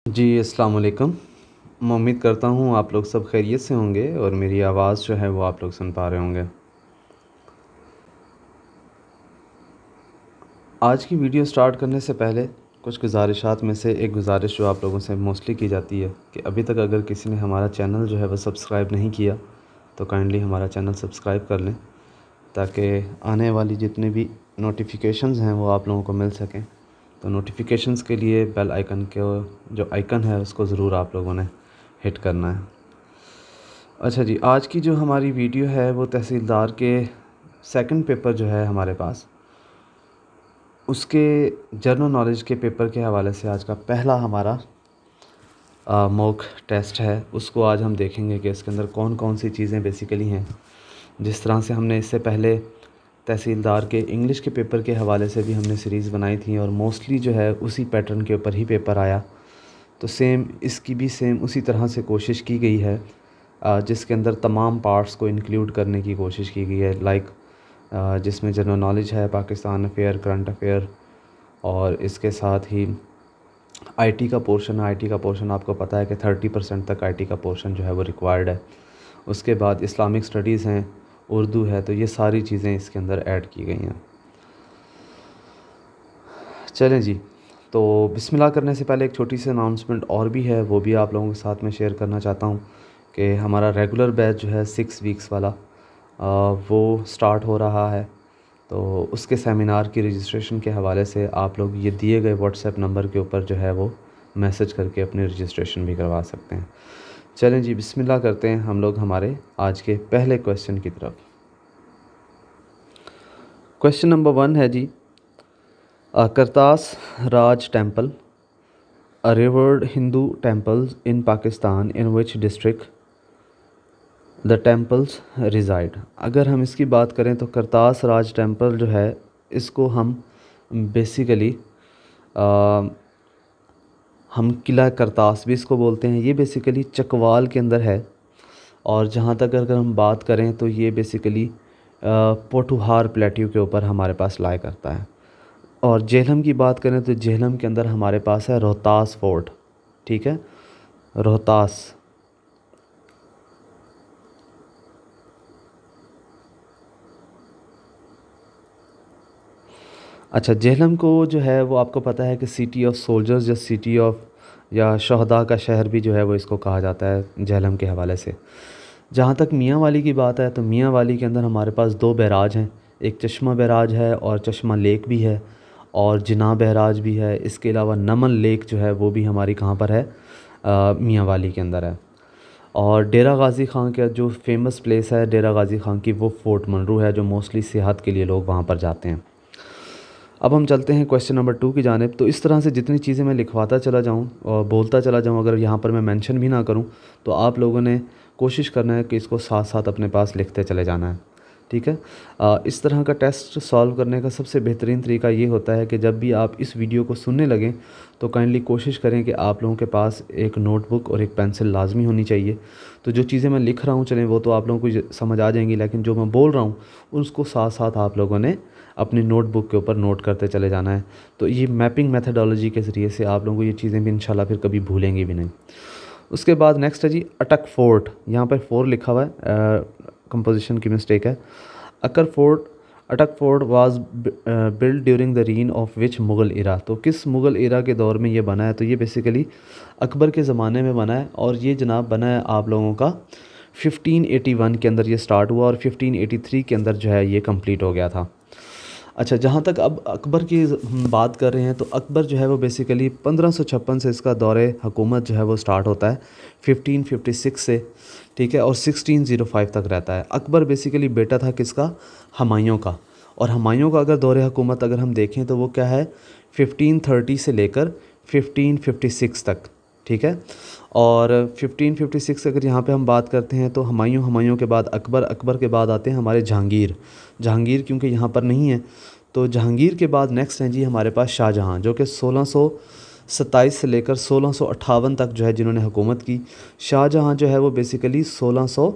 जी अस्सलाम वालेकुम। मैं उम्मीद करता हूँ आप लोग सब खैरियत से होंगे और मेरी आवाज़ जो है वो आप लोग सुन पा रहे होंगे। आज की वीडियो स्टार्ट करने से पहले कुछ गुजारिशात में से एक गुजारिश जो आप लोगों से मोस्टली की जाती है कि अभी तक अगर किसी ने हमारा चैनल जो है वो सब्सक्राइब नहीं किया तो काइंडली हमारा चैनल सब्सक्राइब कर लें ताकि आने वाली जितने भी नोटिफिकेशंस हैं वो आप लोगों को मिल सकें। तो नोटिफिकेशंस के लिए बेल आइकन के जो आइकन है उसको ज़रूर आप लोगों ने हिट करना है। अच्छा जी, आज की जो हमारी वीडियो है वो तहसीलदार के सेकंड पेपर जो है हमारे पास उसके जनरल नॉलेज के पेपर के हवाले से आज का पहला हमारा मॉक टेस्ट है। उसको आज हम देखेंगे कि इसके अंदर कौन कौन सी चीज़ें बेसिकली हैं। जिस तरह से हमने इससे पहले तहसीलदार के इंग्लिश के पेपर के हवाले से भी हमने सीरीज़ बनाई थी और मोस्टली जो है उसी पैटर्न के ऊपर ही पेपर आया, तो सेम इसकी भी सेम उसी तरह से कोशिश की गई है जिसके अंदर तमाम पार्ट्स को इंक्लूड करने की कोशिश की गई है। लाइक जिसमें जनरल नॉलेज है, पाकिस्तान अफेयर, करंट अफेयर और इसके साथ ही आईटी का पोर्शन है। आईटी का पोर्शन आपको पता है कि 30% तक आईटी का पोर्शन जो है वो रिक्वायर्ड है। उसके बाद इस्लामिक स्टडीज़ हैं, उर्दू है, तो ये सारी चीज़ें इसके अंदर ऐड की गई हैं। चलें जी, तो बिस्मिल्लाह करने से पहले एक छोटी सी अनाउंसमेंट और भी है, वो भी आप लोगों के साथ में शेयर करना चाहता हूँ कि हमारा रेगुलर बैच जो है 6 वीक्स वाला वो स्टार्ट हो रहा है। तो उसके सेमिनार की रजिस्ट्रेशन के हवाले से आप लोग ये दिए गए व्हाट्सएप नंबर के ऊपर जो है वो मैसेज करके अपनी रजिस्ट्रेशन भी करवा सकते हैं। चलें जी, बिस्मिल्लाह करते हैं हम लोग हमारे आज के पहले क्वेश्चन की तरफ। क्वेश्चन नंबर 1 है जी, करतास राज temple, a revered Hindu temples in Pakistan, in which district the temples reside। अगर हम इसकी बात करें तो करतास राज टेम्पल जो है इसको हम बेसिकली हम किला करतास भी इसको बोलते हैं। ये बेसिकली चकवाल के अंदर है और जहाँ तक अगर हम बात करें तो ये बेसिकली पोठुहार प्लेट्यू के ऊपर हमारे पास लाया करता है। और झेलम की बात करें तो झेलम के अंदर हमारे पास है रोहतास फोर्ट। ठीक है, रोहतास। अच्छा, झेलम को जो है वो आपको पता है कि सिटी ऑफ सोल्जर्स या सिटी ऑफ या शहदा का शहर भी जो है वो इसको कहा जाता है झेलम के हवाले से। जहाँ तक मियाँ वाली की बात है तो मियाँ वाली के अंदर हमारे पास 2 बैराज हैं, एक चश्मा बैराज है और चश्मा लेक भी है और जिना बैराज भी है। इसके अलावा नमन लेक जो है वो भी हमारी कहाँ पर है, मियाँ वाली के अंदर है। और डेरा गाज़ी ख़ान का जो फेमस प्लेस है डेरा गाज़ी ख़ान की, वो फ़ोर्ट मनरू है जो मोस्टली सियाहत के लिए लोग वहाँ पर जाते हैं। अब हम चलते हैं क्वेश्चन नंबर 2 की जानिब। तो इस तरह से जितनी चीज़ें मैं लिखवाता चला जाऊँ और बोलता चला जाऊँ, अगर यहाँ पर मैं मेंशन भी ना करूँ तो आप लोगों ने कोशिश करना है कि इसको साथ साथ अपने पास लिखते चले जाना है। ठीक है, इस तरह का टेस्ट सॉल्व करने का सबसे बेहतरीन तरीका ये होता है कि जब भी आप इस वीडियो को सुनने लगें तो काइंडली कोशिश करें कि आप लोगों के पास एक नोटबुक और एक पेंसिल लाजमी होनी चाहिए। तो जो चीज़ें मैं लिख रहा हूँ चलें वो तो आप लोगों को समझ आ जाएंगी, लेकिन जो मैं बोल रहा हूँ उसको साथ साथ आप लोगों ने अपनी नोटबुक के ऊपर नोट करते चले जाना है। तो ये मैपिंग मेथडोलॉजी के ज़रिए से आप लोगों को ये चीज़ें भी इंशाल्लाह फिर कभी भूलेंगी भी नहीं। उसके बाद नेक्स्ट है जी अटक फोर्ट। यहाँ पर 4 लिखा हुआ है, कंपोजिशन की मिस्टेक है। Attock fort was build during the reign of which Mughal era. तो किस मुग़ल इरा के दौर में ये बना है? तो ये बेसिकली अकबर के ज़माने में बना है और ये जनाब बना है आप लोगों का 1581 के अंदर ये स्टार्ट हुआ और 1583 के अंदर जो है ये कंप्लीट हो गया था। अच्छा, जहाँ तक अब अकबर की हम बात कर रहे हैं तो अकबर जो है वो बेसिकली 1556 से इसका दौरे हुकूमत जो है वो स्टार्ट होता है 1556 से। ठीक है, और 1605 तक रहता है। अकबर बेसिकली बेटा था किसका? हुमायूं का। और हुमायूं का अगर दौरे हुकूमत अगर हम देखें तो वो क्या है 1530 से लेकर 1556 तक। ठीक है, और 1556 अगर यहाँ पे हम बात करते हैं तो हुमायूं के बाद अकबर के बाद आते हैं हमारे जहांगीर क्योंकि यहाँ पर नहीं है तो जहांगीर के बाद नेक्स्ट हैं जी हमारे पास शाहजहाँ, जो कि 1627 से लेकर 1658 तक जो है जिन्होंने हुकूमत की। शाहजहाँ जो है वो बेसिकली 1646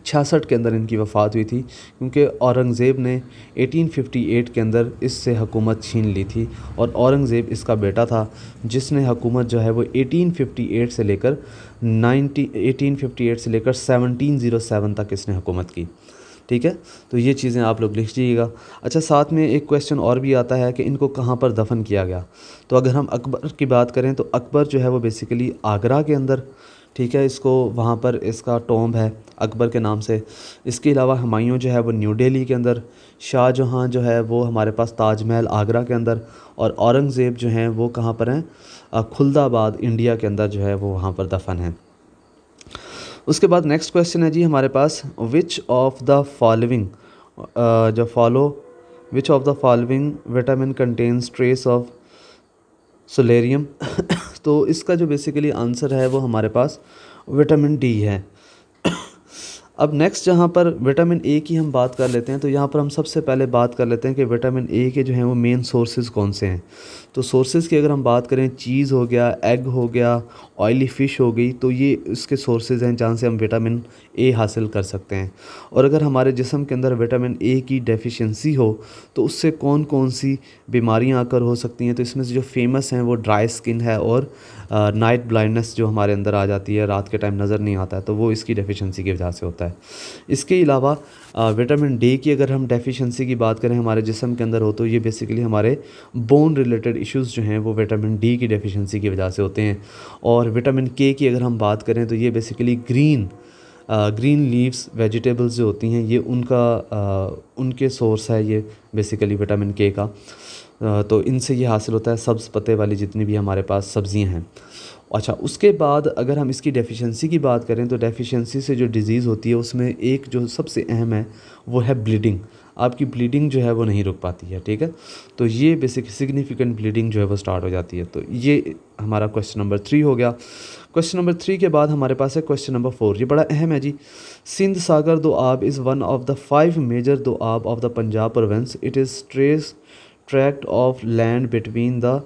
1966 के अंदर इनकी वफ़ात हुई थी, क्योंकि औरंगज़ेब ने 1858 के अंदर इससे हुकूमत छीन ली थी। और औरंगज़ेब इसका बेटा था, जिसने हुकूमत जो है वो 1858 से लेकर 1707 तक इसने हुकूमत की। ठीक है, तो ये चीज़ें आप लोग लिख लीजिएगा। अच्छा, साथ में एक क्वेश्चन और भी आता है कि इनको कहाँ पर दफन किया गया। तो अगर हम अकबर की बात करें तो अकबर जो है वो बेसिकली आगरा के अंदर, ठीक है, इसको वहाँ पर इसका टॉम्ब है अकबर के नाम से। इसके अलावा हुमायूं जो है वो न्यू दिल्ली के अंदर, शाहजहाँ जो है वो हमारे पास ताजमहल आगरा के अंदर, और औरंगज़ेब जो हैं वो कहाँ पर हैं, खुलदाबाद इंडिया के अंदर जो है वो वहाँ पर दफन है। उसके बाद नेक्स्ट क्वेश्चन है जी हमारे पास, which of the following which of the following vitamin contains trace of solarium. तो इसका जो बेसिकली आंसर है वो हमारे पास विटामिन डी है। अब नेक्स्ट जहाँ पर विटामिन ए की हम बात कर लेते हैं, तो यहाँ पर हम सबसे पहले बात कर लेते हैं कि विटामिन ए के जो हैं वो मेन सोर्सेज कौन से हैं। तो सोर्सेज की अगर हम बात करें, चीज़ हो गया, एग हो गया, ऑयली फ़िश हो गई, तो ये इसके सोर्सेज हैं जहाँ से हम विटामिन ए हासिल कर सकते हैं। और अगर हमारे जिस्म के अंदर विटामिन ए की डेफिशिएंसी हो तो उससे कौन कौन सी बीमारियाँ आकर हो सकती हैं। तो इसमें से जो फेमस हैं वो ड्राई स्किन है और नाइट ब्लाइंडनेस जो हमारे अंदर आ जाती है, रात के टाइम नज़र नहीं आता है, तो वो इसकी डेफिशिएंसी की वजह से होता है। इसके अलावा विटामिन डी की अगर हम डेफिशिएंसी की बात करें हमारे जिस्म के अंदर हो, तो ये बेसिकली हमारे बोन रिलेटेड इश्यूज़ जो हैं वो विटामिन डी की डेफिशिएंसी की वजह से होते हैं। और विटामिन के की अगर हम बात करें तो ये बेसिकली ग्रीन लीव्स वेजिटेबल्स जो होती हैं, ये उनके सोर्स है ये बेसिकली विटामिन के का। तो इनसे ये हासिल होता है, सब्ज़ पत्ते वाली जितनी भी हमारे पास सब्ज़ियां हैं। अच्छा, उसके बाद अगर हम इसकी डेफिशिएंसी की बात करें तो डेफिशिएंसी से जो डिज़ीज़ होती है उसमें एक जो सबसे अहम है वो है ब्लीडिंग। आपकी ब्लीडिंग जो है वो नहीं रुक पाती है, ठीक है, तो ये बेसिक सिग्निफिकेंट ब्लीडिंग जो है वो स्टार्ट हो जाती है। तो ये हमारा क्वेश्चन नंबर 3 हो गया। क्वेश्चन नंबर 3 के बाद हमारे पास है क्वेश्चन नंबर 4, ये बड़ा अहम है जी। Sindh Sagar Doab is one of the 5 major Doab of the Punjab province. It is tract of land between the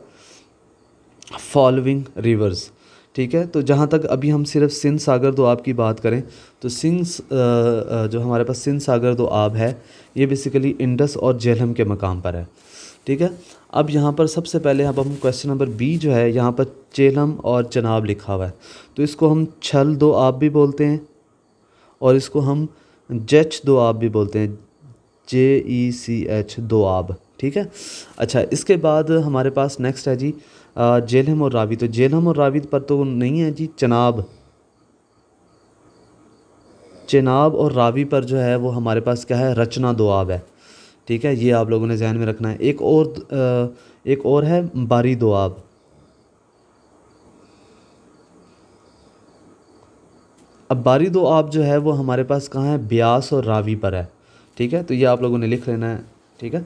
following rivers. ठीक है, तो जहाँ तक अभी हम सिर्फ सिंध सागर दोआब की बात करें तो जो हमारे पास सिंध सागर दोआब है ये बेसिकली इंडस और झेलम के मकाम पर है। ठीक है, अब यहाँ पर सबसे पहले अब हम क्वेश्चन नंबर बी जो है, यहाँ पर झेलम और चनाब लिखा हुआ है, तो इसको हम छल दोआब भी बोलते हैं और इसको हम जेच दोआब भी बोलते हैं, JECH दोआब। ठीक है, अच्छा, इसके बाद हमारे पास नेक्स्ट है जी झेलम और रावी। तो झेलम और रावी पर तो नहीं है जी, चनाब और रावी पर जो है वो हमारे पास क्या है, रचना दोआब है। ठीक है, ये आप लोगों ने ध्यान में रखना है। एक और है बारी दोआब। अब बारी दोआब जो है वो हमारे पास कहाँ है, ब्यास और रावी पर है। ठीक है, तो ये आप लोगों ने लिख लेना है। ठीक है,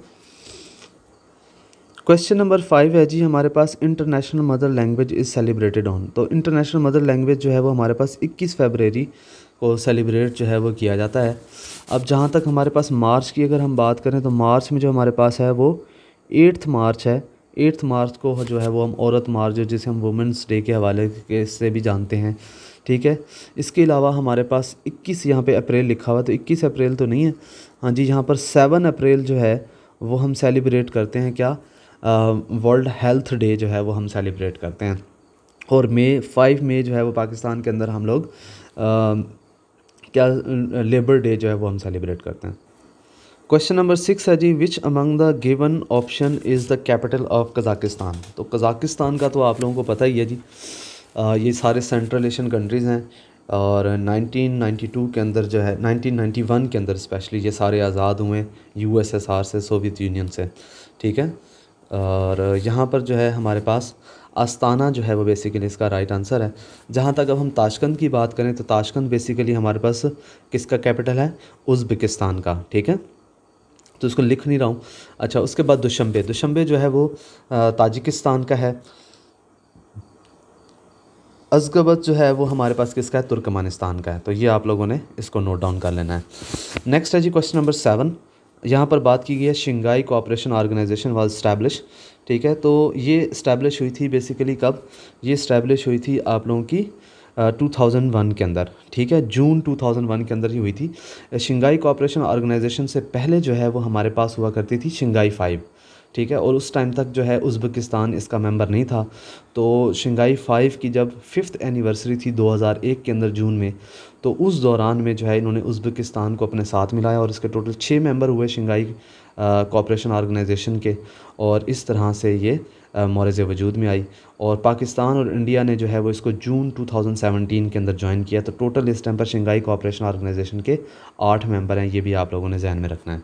क्वेश्चन नंबर 5 है जी हमारे पास, international mother language is celebrated on. तो इंटरनेशनल मदर लैंग्वेज जो है वो हमारे पास 21 फरवरी को सेलिब्रेट जो है वो किया जाता है। अब जहाँ तक हमारे पास मार्च की अगर हम बात करें तो मार्च में जो हमारे पास है वो 8 मार्च है। 8 मार्च को जो है वो हम औरत मार्च, जिसे हम वुमेंस डे के हवाले के से भी जानते हैं। ठीक है, इसके अलावा हमारे पास 21 यहाँ पे अप्रैल लिखा हुआ, तो 21 अप्रैल तो नहीं है, हाँ जी, यहाँ पर 7 अप्रैल जो है वो हम सेलिब्रेट करते हैं क्या, वर्ल्ड हेल्थ डे जो है वो हम सेलिब्रेट करते हैं। और 5 मई जो है वो पाकिस्तान के अंदर हम लोग लेबर डे जो है वो हम सेलिब्रेट करते हैं। क्वेश्चन नंबर 6 है जी, which among the given option is the capital of Kazakhstan. तो कज़ाकिस्तान का तो आप लोगों को पता ही है जी, ये सारे सेंट्रल एशियन कंट्रीज़ हैं और 1992 के अंदर जो है 1991 के अंदर स्पेशली ये सारे आज़ाद हुए USSR से, सोवियत यूनियन से। ठीक है, और यहाँ पर जो है हमारे पास आस्ताना जो है वो बेसिकली इसका राइट आंसर है। जहाँ तक अब हम ताशकंद की बात करें तो ताशकंद बेसिकली हमारे पास किसका कैपिटल है, उज़्बेकिस्तान का। ठीक है, तो इसको लिख नहीं रहा हूँ। अच्छा, उसके बाद दुशंबे जो है वो ताजिकिस्तान का है। अज़गबत जो है वो हमारे पास किसका है, तुर्कमानिस्तान का है। तो ये आप लोगों ने इसको नोट डाउन कर लेना है। नेक्स्ट है जी क्वेश्चन नंबर 7, यहाँ पर बात की गई है Shanghai cooperation organisation was establish. ठीक है, तो ये इस्टेब्लिश हुई थी बेसिकली कब, ये इस्टेब्लिश हुई थी आप लोगों की 2001 के अंदर, ठीक है, जून 2001 के अंदर ही हुई थी। शंघाई कोऑपरेशन ऑर्गेनाइजेशन से पहले जो है वो हमारे पास हुआ करती थी शंघाई 5, ठीक है, और उस टाइम तक जो है उज़्बेकिस्तान इसका मेंबर नहीं था। तो शंघाई 5 की जब 5th एनिवर्सरी थी 2001 के अंदर जून में, तो उस दौरान में जो है इन्होंने उज़्बेकिस्तान को अपने साथ मिलाया और इसके टोटल 6 मेंबर हुए शंघाई कोऑपरेशन ऑर्गेनाइजेशन के, और इस तरह से ये मौरज़ वजूद में आई। और पाकिस्तान और इंडिया ने जो है वो इसको जून 2017 के अंदर ज्वाइन किया। तो टोटल इस टाइम पर शंघाई कोऑपरेशन ऑर्गेनाइजेशन के 8 मेंबर हैं, ये भी आप लोगों ने ध्यान में रखना है।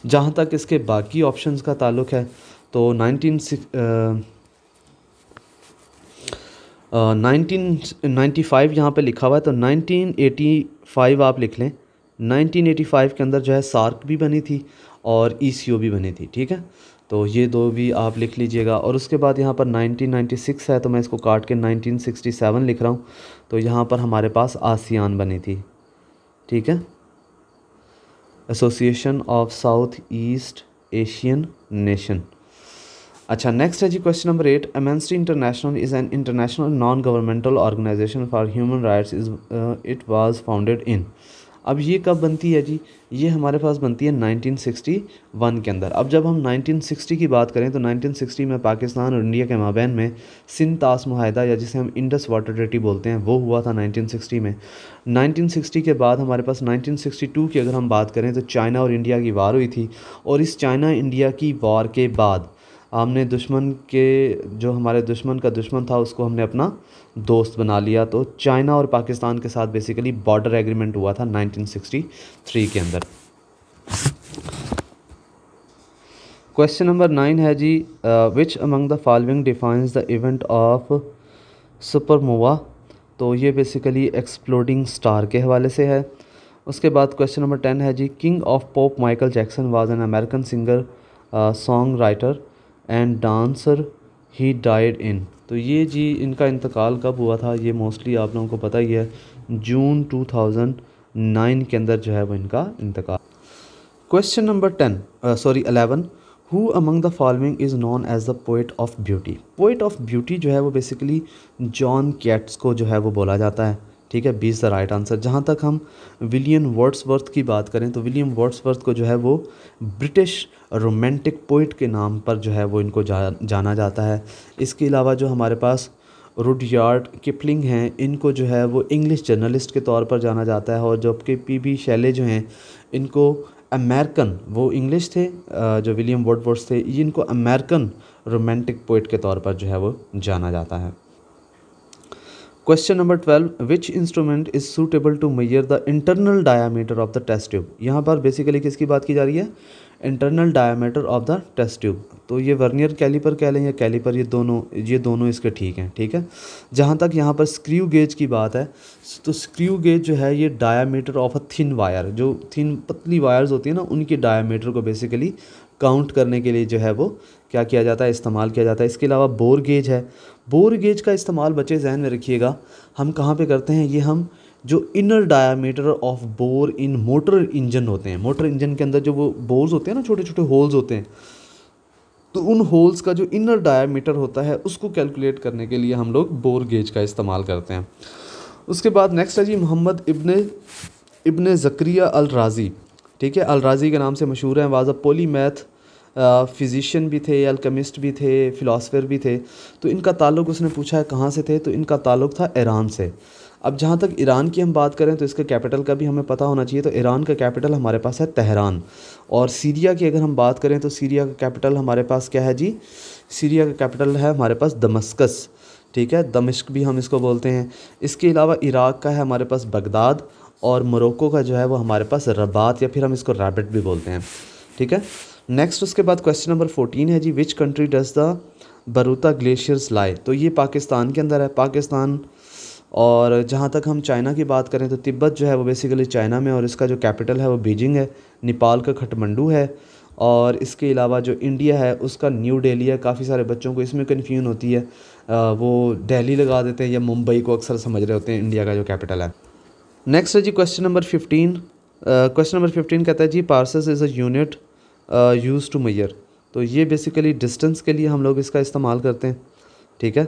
जहाँ तक इसके बाकी ऑप्शंस का ताल्लुक़ है तो 1995 यहाँ पे लिखा हुआ है, तो 1985 आप लिख लें। 1985 के अंदर जो है सार्क भी बनी थी और ECO भी बनी थी, ठीक है, तो ये दो भी आप लिख लीजिएगा। और उसके बाद यहाँ पर 1996 है, तो मैं इसको काट के 1967 लिख रहा हूँ। तो यहाँ पर हमारे पास आसियान बनी थी, ठीक है, association of south east Asian nation. अच्छा, नेक्स्ट है जी question number 8। Amnesty International is an international non governmental organisation for human rights, it was founded in. अब ये कब बनती है जी? ये हमारे पास बनती है 1961 के अंदर। अब जब हम 1960 की बात करें तो 1960 में पाकिस्तान और इंडिया के माबैन में सिंध तास मुआहदा, या जिसे हम इंडस वाटर ट्रीटी बोलते हैं, वो हुआ था 1960 में। 1960 के बाद हमारे पास 1962 की अगर हम बात करें तो चाइना और इंडिया की वार हुई थी, और इस चाइना इंडिया की वार के बाद हमने दुश्मन के, जो हमारे दुश्मन का दुश्मन था, उसको हमने अपना दोस्त बना लिया। तो चाइना और पाकिस्तान के साथ बेसिकली बॉर्डर एग्रीमेंट हुआ था 1963 के अंदर। क्वेश्चन नंबर 9 है जी, which among the following defines the event of supernova. तो ये बेसिकली एक्सप्लोडिंग स्टार के हवाले से है। उसके बाद क्वेश्चन नंबर 10 है जी, king of pop Michael Jackson was an American singer, song writer and dancer, he died in. तो ये जी इनका इंतकाल कब हुआ था, ये मोस्टली आप लोगों को पता ही है, जून 2009 के अंदर जो है वो इनका इंतकाल। Question number 11, who among the following is known as the poet of beauty. Poet of beauty जो है वो बेसिकली जॉन केट्स को जो है वो बोला जाता है, ठीक है, 20 द राइट आंसर। जहाँ तक हम विलियम वर्ड्सवर्थ की बात करें तो विलियम वर्ड्सवर्थ को जो है वो ब्रिटिश रोमांटिक पोइट के नाम पर जो है वो इनको जाना जाता है। इसके अलावा जो हमारे पास रुडयार्ड किपलिंग हैं, इनको जो है वो इंग्लिश जर्नलिस्ट के तौर पर जाना जाता है। और जबकि PB शैले जो हैं, इनको अमेरिकन, वो इंग्लिश थे, जो विलियम वर्ड्सवर्थ थे, ये इनको अमेरिकन रोमांटिक पोइट के तौर पर जो है वो जाना जाता है। Question number 12, which instrument is suitable to measure the internal diameter of the test tube. यहाँ पर बेसिकली किसकी बात की जा रही है? Internal diameter of the test tube. तो ये वर्नियर कैलिपर कह लें या कैलिपर, ये दोनों इसके ठीक हैं, ठीक है। जहाँ तक यहाँ पर स्क्रू गेज की बात है, तो स्क्रू गेज जो है ये diameter of a thin wire, जो थिन पतली वायर्स होती है ना, उनके डायामीटर को बेसिकली काउंट करने के लिए जो है वो क्या किया जाता है, इस्तेमाल किया जाता है। इसके अलावा बोर गेज है। बोर गेज का इस्तेमाल बच्चे जहन में रखिएगा, हम कहाँ पे करते हैं, ये हम जो inner diameter of bore in motor engine होते हैं, मोटर इंजन के अंदर जो वो बोर्स होते हैं ना, छोटे छोटे होल्स होते हैं, तो उन होल्स का जो इनर डायामीटर होता है उसको कैलकुलेट करने के लिए हम लोग बोर गेज का इस्तेमाल करते हैं। उसके बाद नेक्स्ट है जी मोहम्मद इब्ने ज़करिया अल राज़ी, ठीक है, अल राज़ी के नाम से मशहूर हैं। वाज़ अ पॉलीमैथ, फिजिशियन भी थे, अल्केमिस्ट भी थे, फ़िलासफ़र भी थे। तो इनका ताल्लुक़, उसने पूछा है कहाँ से थे, तो इनका ताल्लुक़ था ईरान से। अब जहाँ तक ईरान की हम बात करें तो इसके कैपिटल का भी हमें पता होना चाहिए। तो ईरान का कैपिटल हमारे पास है तेहरान। और सीरिया की अगर हम बात करें तो सीरिया का कैपिटल हमारे पास क्या है जी? सीरिया का कैपिटल है हमारे पास दमस्कस, ठीक है, दमिश्क भी हम इसको बोलते हैं। इसके अलावा इराक़ का है हमारे पास बगदाद, और मोरक्को का जो है वो हमारे पास रबात, या फिर हम इसको रैबिट भी बोलते हैं, ठीक है। नेक्स्ट उसके बाद क्वेश्चन नंबर 14 है जी, which country does the Baltoro glaciers lie. तो ये पाकिस्तान के अंदर है, पाकिस्तान। और जहाँ तक हम चाइना की बात करें तो तिब्बत जो है वो बेसिकली चाइना में, और इसका जो कैपिटल है वो बीजिंग है। नेपाल का खटमंडू है। और इसके अलावा जो इंडिया है उसका न्यू दिल्ली है। काफ़ी सारे बच्चों को इसमें कन्फ्यूजन होती है, वो दिल्ली लगा देते हैं या मुंबई को अक्सर समझ रहे होते हैं इंडिया का जो कैपिटल है। नेक्स्ट है जी क्वेश्चन नंबर 15। क्वेश्चन नंबर 15 कहता है जी, parsecs is a unit use to measure. तो ये बेसिकली डिस्टेंस के लिए हम लोग इसका इस्तेमाल करते हैं, ठीक है।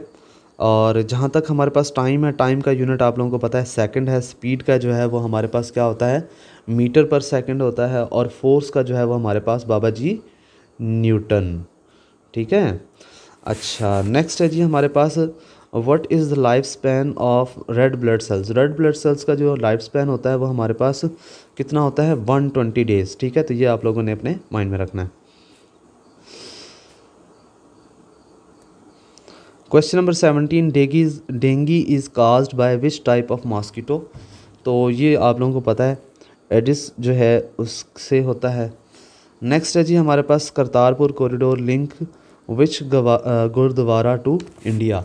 और जहाँ तक हमारे पास टाइम है, टाइम का यूनिट आप लोगों को पता है सेकंड है। स्पीड का जो है वो हमारे पास क्या होता है, मीटर पर सेकंड होता है। और फोर्स का जो है वो हमारे पास बाबा जी न्यूटन। ठीक है। अच्छा, नेक्स्ट है जी हमारे पास what is the life span of red blood cells. Red blood cells का जो लाइफ स्पैन होता है वो हमारे पास कितना होता है, 120 डेज़। ठीक है, तो ये आप लोगों ने अपने माइंड में रखना है। Question number 17, dinghy is caused by which type of mosquito. तो ये आप लोगों को पता है, एडिस जो है उससे होता है। नेक्स्ट है जी हमारे पास Kartarpur corridor link which gurdwara to India.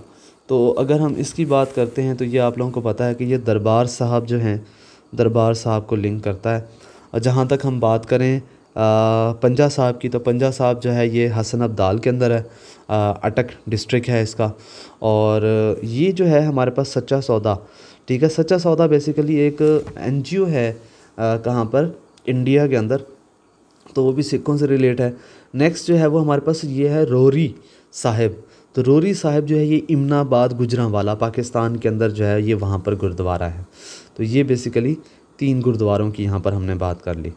तो अगर हम इसकी बात करते हैं तो ये आप लोगों को पता है कि ये दरबार साहब जो हैं, दरबार साहब को लिंक करता है। और जहाँ तक हम बात करें पंजा साहब की, तो पंजा साहब जो है ये हसन अब्दाल के अंदर है, अटक डिस्ट्रिक्ट है इसका। और ये जो है हमारे पास सच्चा सौदा। ठीक है, सच्चा सौदा बेसिकली एक एनजीओ है, कहाँ पर, इंडिया के अंदर, तो वो भी सिखों से रिलेट है। नेक्स्ट जो है वो हमारे पास ये है रोरी साहिब। तो रोरी साहिब जो है ये इमनाबाद गुजरांवाला पाकिस्तान के अंदर जो है ये वहाँ पर गुरुद्वारा है। तो ये बेसिकली 3 गुरुद्वारों की यहाँ पर हमने बात कर ली।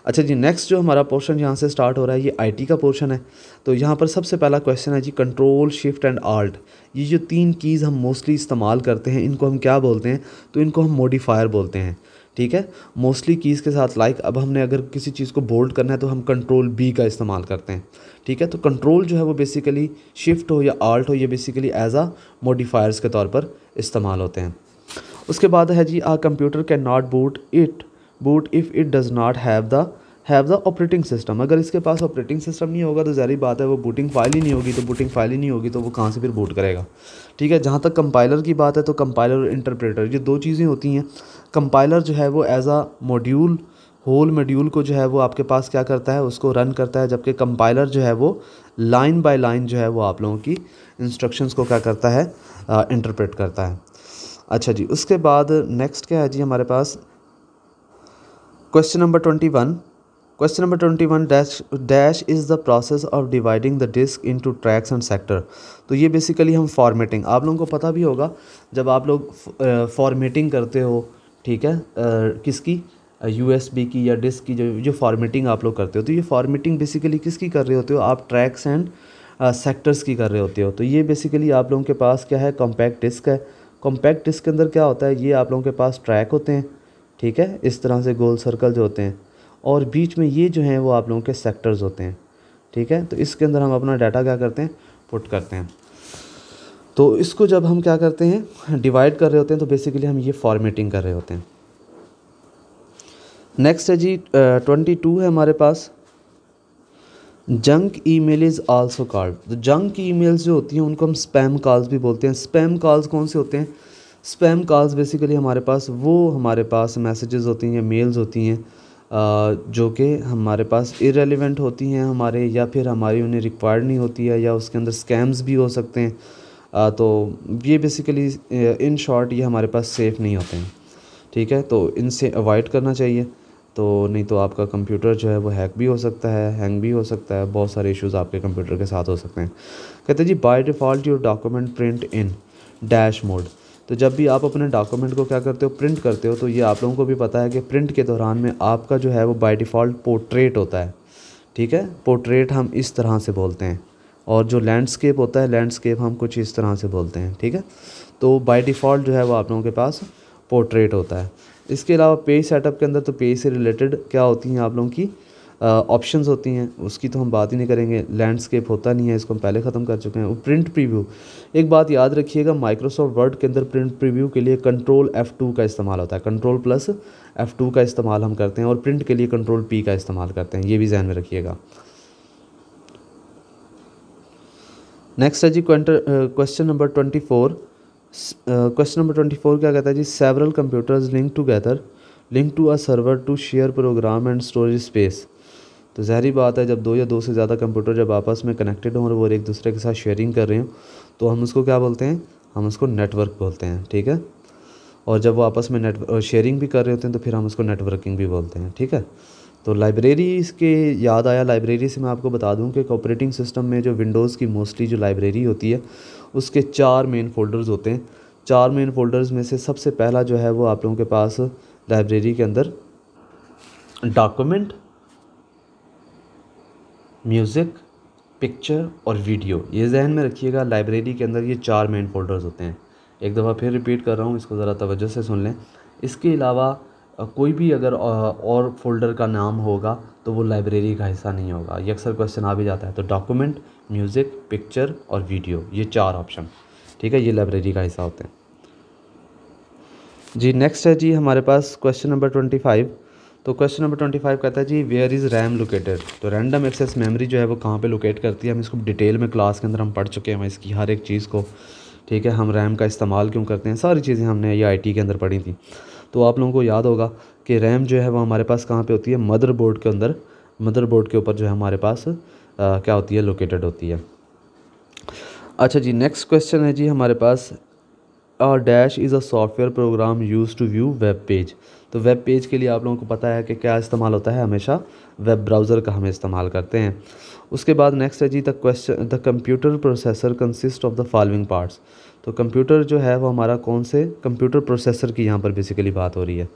अच्छा जी, नेक्स्ट जो हमारा पोर्शन यहाँ से स्टार्ट हो रहा है ये आईटी का पोर्शन है। तो यहाँ पर सबसे पहला क्वेश्चन है जी कंट्रोल शिफ्ट एंड आल्ट। ये जो 3 कीज़ हम मोस्टली इस्तेमाल करते हैं इनको हम क्या बोलते हैं, तो इनको हम मॉडिफायर बोलते हैं। ठीक है, मोस्टली कीज़ के साथ अब हमने अगर किसी चीज़ को बोल्ड करना है तो हम कंट्रोल बी का इस्तेमाल करते हैं। ठीक है, तो कंट्रोल जो है वो बेसिकली शिफ्ट हो या आल्ट हो, ये बेसिकली एज आ मॉडिफायर्स के तौर पर इस्तेमाल होते हैं। उसके बाद है जी a computer can not boot if it does not have the operating system. अगर इसके पास ऑपरेटिंग सिस्टम नहीं होगा तो ज़ाहिर बात है वो बूटिंग फाइल ही नहीं होगी। तो बूटिंग फाइल ही नहीं होगी तो वो कहाँ से फिर बूट करेगा। ठीक है, जहाँ तक कंपाइलर की बात है तो कंपाइलर और इंटरप्रेटर ये 2 चीज़ें होती हैं। कंपाइलर जो है वो एज आ मॉड्यूल, होल मॉड्यूल को जो है वो आपके पास क्या करता है, उसको रन करता है, जबकि कंपाइलर जो है वो लाइन बाय लाइन जो है वो आप लोगों की इंस्ट्रक्शंस को क्या करता है, इंटरप्रेट करता है। अच्छा जी, उसके बाद नेक्स्ट क्या है जी हमारे पास, question number 21 dash is the process of dividing the disk into tracks and sector. तो ये बेसिकली हम फॉर्मेटिंग, आप लोगों को पता भी होगा जब आप लोग फॉर्मेटिंग करते हो, ठीक है, किसकी, यूएसबी की या डिस्क की जो फॉर्मेटिंग आप लोग करते हो, तो ये फॉर्मेटिंग बेसिकली किसकी कर रहे होते हो आप, ट्रैक्स एंड सेक्टर्स की कर रहे होते हो। तो ये बेसिकली आप लोगों के पास क्या है, कॉम्पैक्ट डिस्क है। कॉम्पैक्ट डिस्क के अंदर क्या होता है, ये आप लोगों के पास ट्रैक होते हैं। ठीक है, इस तरह से गोल सर्कल जो होते हैं, और बीच में ये जो हैं वो आप लोगों के सेक्टर्स होते हैं। ठीक है, तो इसके अंदर हम अपना डाटा क्या करते हैं, पुट करते हैं। तो इसको जब हम क्या करते हैं, डिवाइड कर रहे होते हैं, तो बेसिकली हम ये फॉर्मेटिंग कर रहे होते हैं। नेक्स्ट है जी 22 है हमारे पास, junk email is also called. तो जंक ईमेल्स जो होती हैं उनको हम स्पैम कॉल्स भी बोलते हैं। स्पैम कॉल्स कौन से होते हैं, स्पैम कॉल्स बेसिकली हमारे पास मैसेजेस होती हैं, मेल्स होती हैं जो कि हमारे पास इरेलीवेंट होती हैं हमारे, या फिर हमारी उन्हें रिक्वायर्ड नहीं होती है, या उसके अंदर स्कैम्स भी हो सकते हैं। तो ये बेसिकली इन शॉर्ट ये हमारे पास सेफ़ नहीं होते हैं। ठीक है, तो इनसे अवॉइड करना चाहिए, तो नहीं तो आपका कंप्यूटर जो है वो हैक भी हो सकता है, हैंग भी हो सकता है, बहुत सारे इश्यूज़ आपके कंप्यूटर के साथ हो सकते हैं। कहते हैं जी by default your document print in dash mode. तो जब भी आप अपने डॉक्यूमेंट को क्या करते हो, प्रिंट करते हो, तो ये आप लोगों को भी पता है कि प्रिंट के दौरान में आपका जो है वो बाय डिफ़ॉल्ट पोर्ट्रेट होता है। ठीक है, पोर्ट्रेट हम इस तरह से बोलते हैं, और जो लैंडस्केप होता है, लैंडस्केप हम कुछ इस तरह से बोलते हैं। ठीक है, तो बाय डिफ़ॉल्ट जो है वो आप लोगों के पास पोर्ट्रेट होता है। इसके अलावा पेज सेटअप के अंदर तो पेज से रिलेटेड क्या होती हैं आप लोगों की ऑप्शंस होती हैं, उसकी तो हम बात ही नहीं करेंगे। लैंडस्केप होता नहीं है, इसको हम पहले ख़त्म कर चुके हैं। प्रिंट प्रीव्यू, एक बात याद रखिएगा, माइक्रोसॉफ्ट वर्ड के अंदर प्रिंट प्रीव्यू के लिए कंट्रोल F2 का इस्तेमाल होता है, कंट्रोल प्लस F2 का इस्तेमाल हम करते हैं, और प्रिंट के लिए कंट्रोल P का इस्तेमाल करते हैं, ये भी ध्यान में रखिएगा। नेक्स्ट है जी क्वेश्चन नंबर 24। क्वेश्चन नंबर 24 क्या कहता है जी, several computers link to a server to share program and storage space. तो ज़ाहिर बात है जब 2 या 2 से ज़्यादा कंप्यूटर जब आपस में कनेक्टेड हों और वो एक दूसरे के साथ शेयरिंग कर रहे हो, तो हम उसको क्या बोलते हैं, हम उसको नेटवर्क बोलते हैं। ठीक है, और जब वो आपस में शेयरिंग भी कर रहे होते हैं तो फिर हम उसको नेटवर्किंग भी बोलते हैं। ठीक है, तो लाइब्रेरी इसके याद आया, लाइब्रेरी से मैं आपको बता दूं कि ऑपरेटिंग सिस्टम में जो विंडोज़ की मोस्टली जो लाइब्रेरी होती है उसके 4 मेन फ़ोल्डर्स होते हैं। 4 मेन फ़ोल्डर्स में से सबसे पहला जो है वो आप लोगों के पास लाइब्रेरी के अंदर डॉक्यूमेंट, म्यूज़िक, पिक्चर और वीडियो, ये जहन में रखिएगा। लाइब्रेरी के अंदर ये 4 मेन फ़ोल्डर्स होते हैं। एक दफ़ा फिर रिपीट कर रहा हूँ, इसको ज़रा तवज्जो से सुन लें। इसके अलावा कोई भी अगर और फोल्डर का नाम होगा तो वो लाइब्रेरी का हिस्सा नहीं होगा। ये अक्सर क्वेश्चन आ भी जाता है। तो डॉक्यूमेंट, म्यूज़िक, पिक्चर और वीडियो, ये 4 ऑप्शन, ठीक है, ये लाइब्रेरी का हिस्सा होते हैं जी। नेक्स्ट है जी हमारे पास क्वेश्चन नंबर 25। तो क्वेश्चन नंबर 25 कहता है जी वेयर इज़ रैम लोकेटेड। तो रैंडम एक्सेस मेमोरी जो है वो कहाँ पे लोकेट करती है। हम इसको डिटेल में क्लास के अंदर हम पढ़ चुके हैं इसकी हर एक चीज़ को, ठीक है। हम रैम का इस्तेमाल क्यों करते हैं, सारी चीज़ें हमने ये IT के अंदर पढ़ी थी। तो आप लोगों को याद होगा कि रैम जो है वो हमारे पास कहाँ पे होती है, मदरबोर्ड के अंदर, मदरबोर्ड के ऊपर जो है हमारे पास क्या होती है, लोकेटेड होती है। अच्छा जी, नेक्स्ट क्वेश्चन है जी हमारे पास dash is a software program use to view web page. तो वेब पेज के लिए आप लोगों को पता है कि क्या इस्तेमाल होता है, हमेशा वेब ब्राउज़र का हम इस्तेमाल करते हैं। उसके बाद नेक्स्ट है जी the computer processor consist of the following parts. तो कंप्यूटर जो है वो हमारा कौन से कंप्यूटर प्रोसेसर की यहाँ पर बेसिकली बात हो रही है।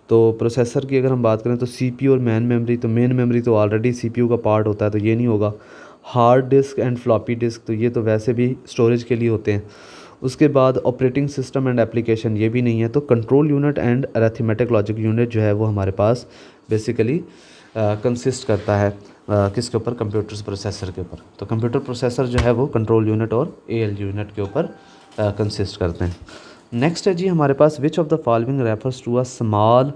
तो प्रोसेसर की अगर हम बात करें तो CPU और मेन मेमोरी। तो मेन मेमोरी तो ऑलरेडी CPU का पार्ट होता है, तो ये नहीं होगा। Hard disk and floppy disk, तो ये तो वैसे भी स्टोरेज के लिए होते हैं। उसके बाद ऑपरेटिंग सिस्टम एंड एप्लीकेशन, ये भी नहीं है। तो control unit and arithmetic logic unit जो है वो हमारे पास बेसिकली कंसिस्ट करता है किसके ऊपर, कंप्यूटर प्रोसेसर के ऊपर। तो कंप्यूटर प्रोसेसर जो है वो कंट्रोल यूनिट और AL यूनिट के ऊपर कंसिस्ट करते हैं। नेक्स्ट है जी हमारे पास which of the following refers to a small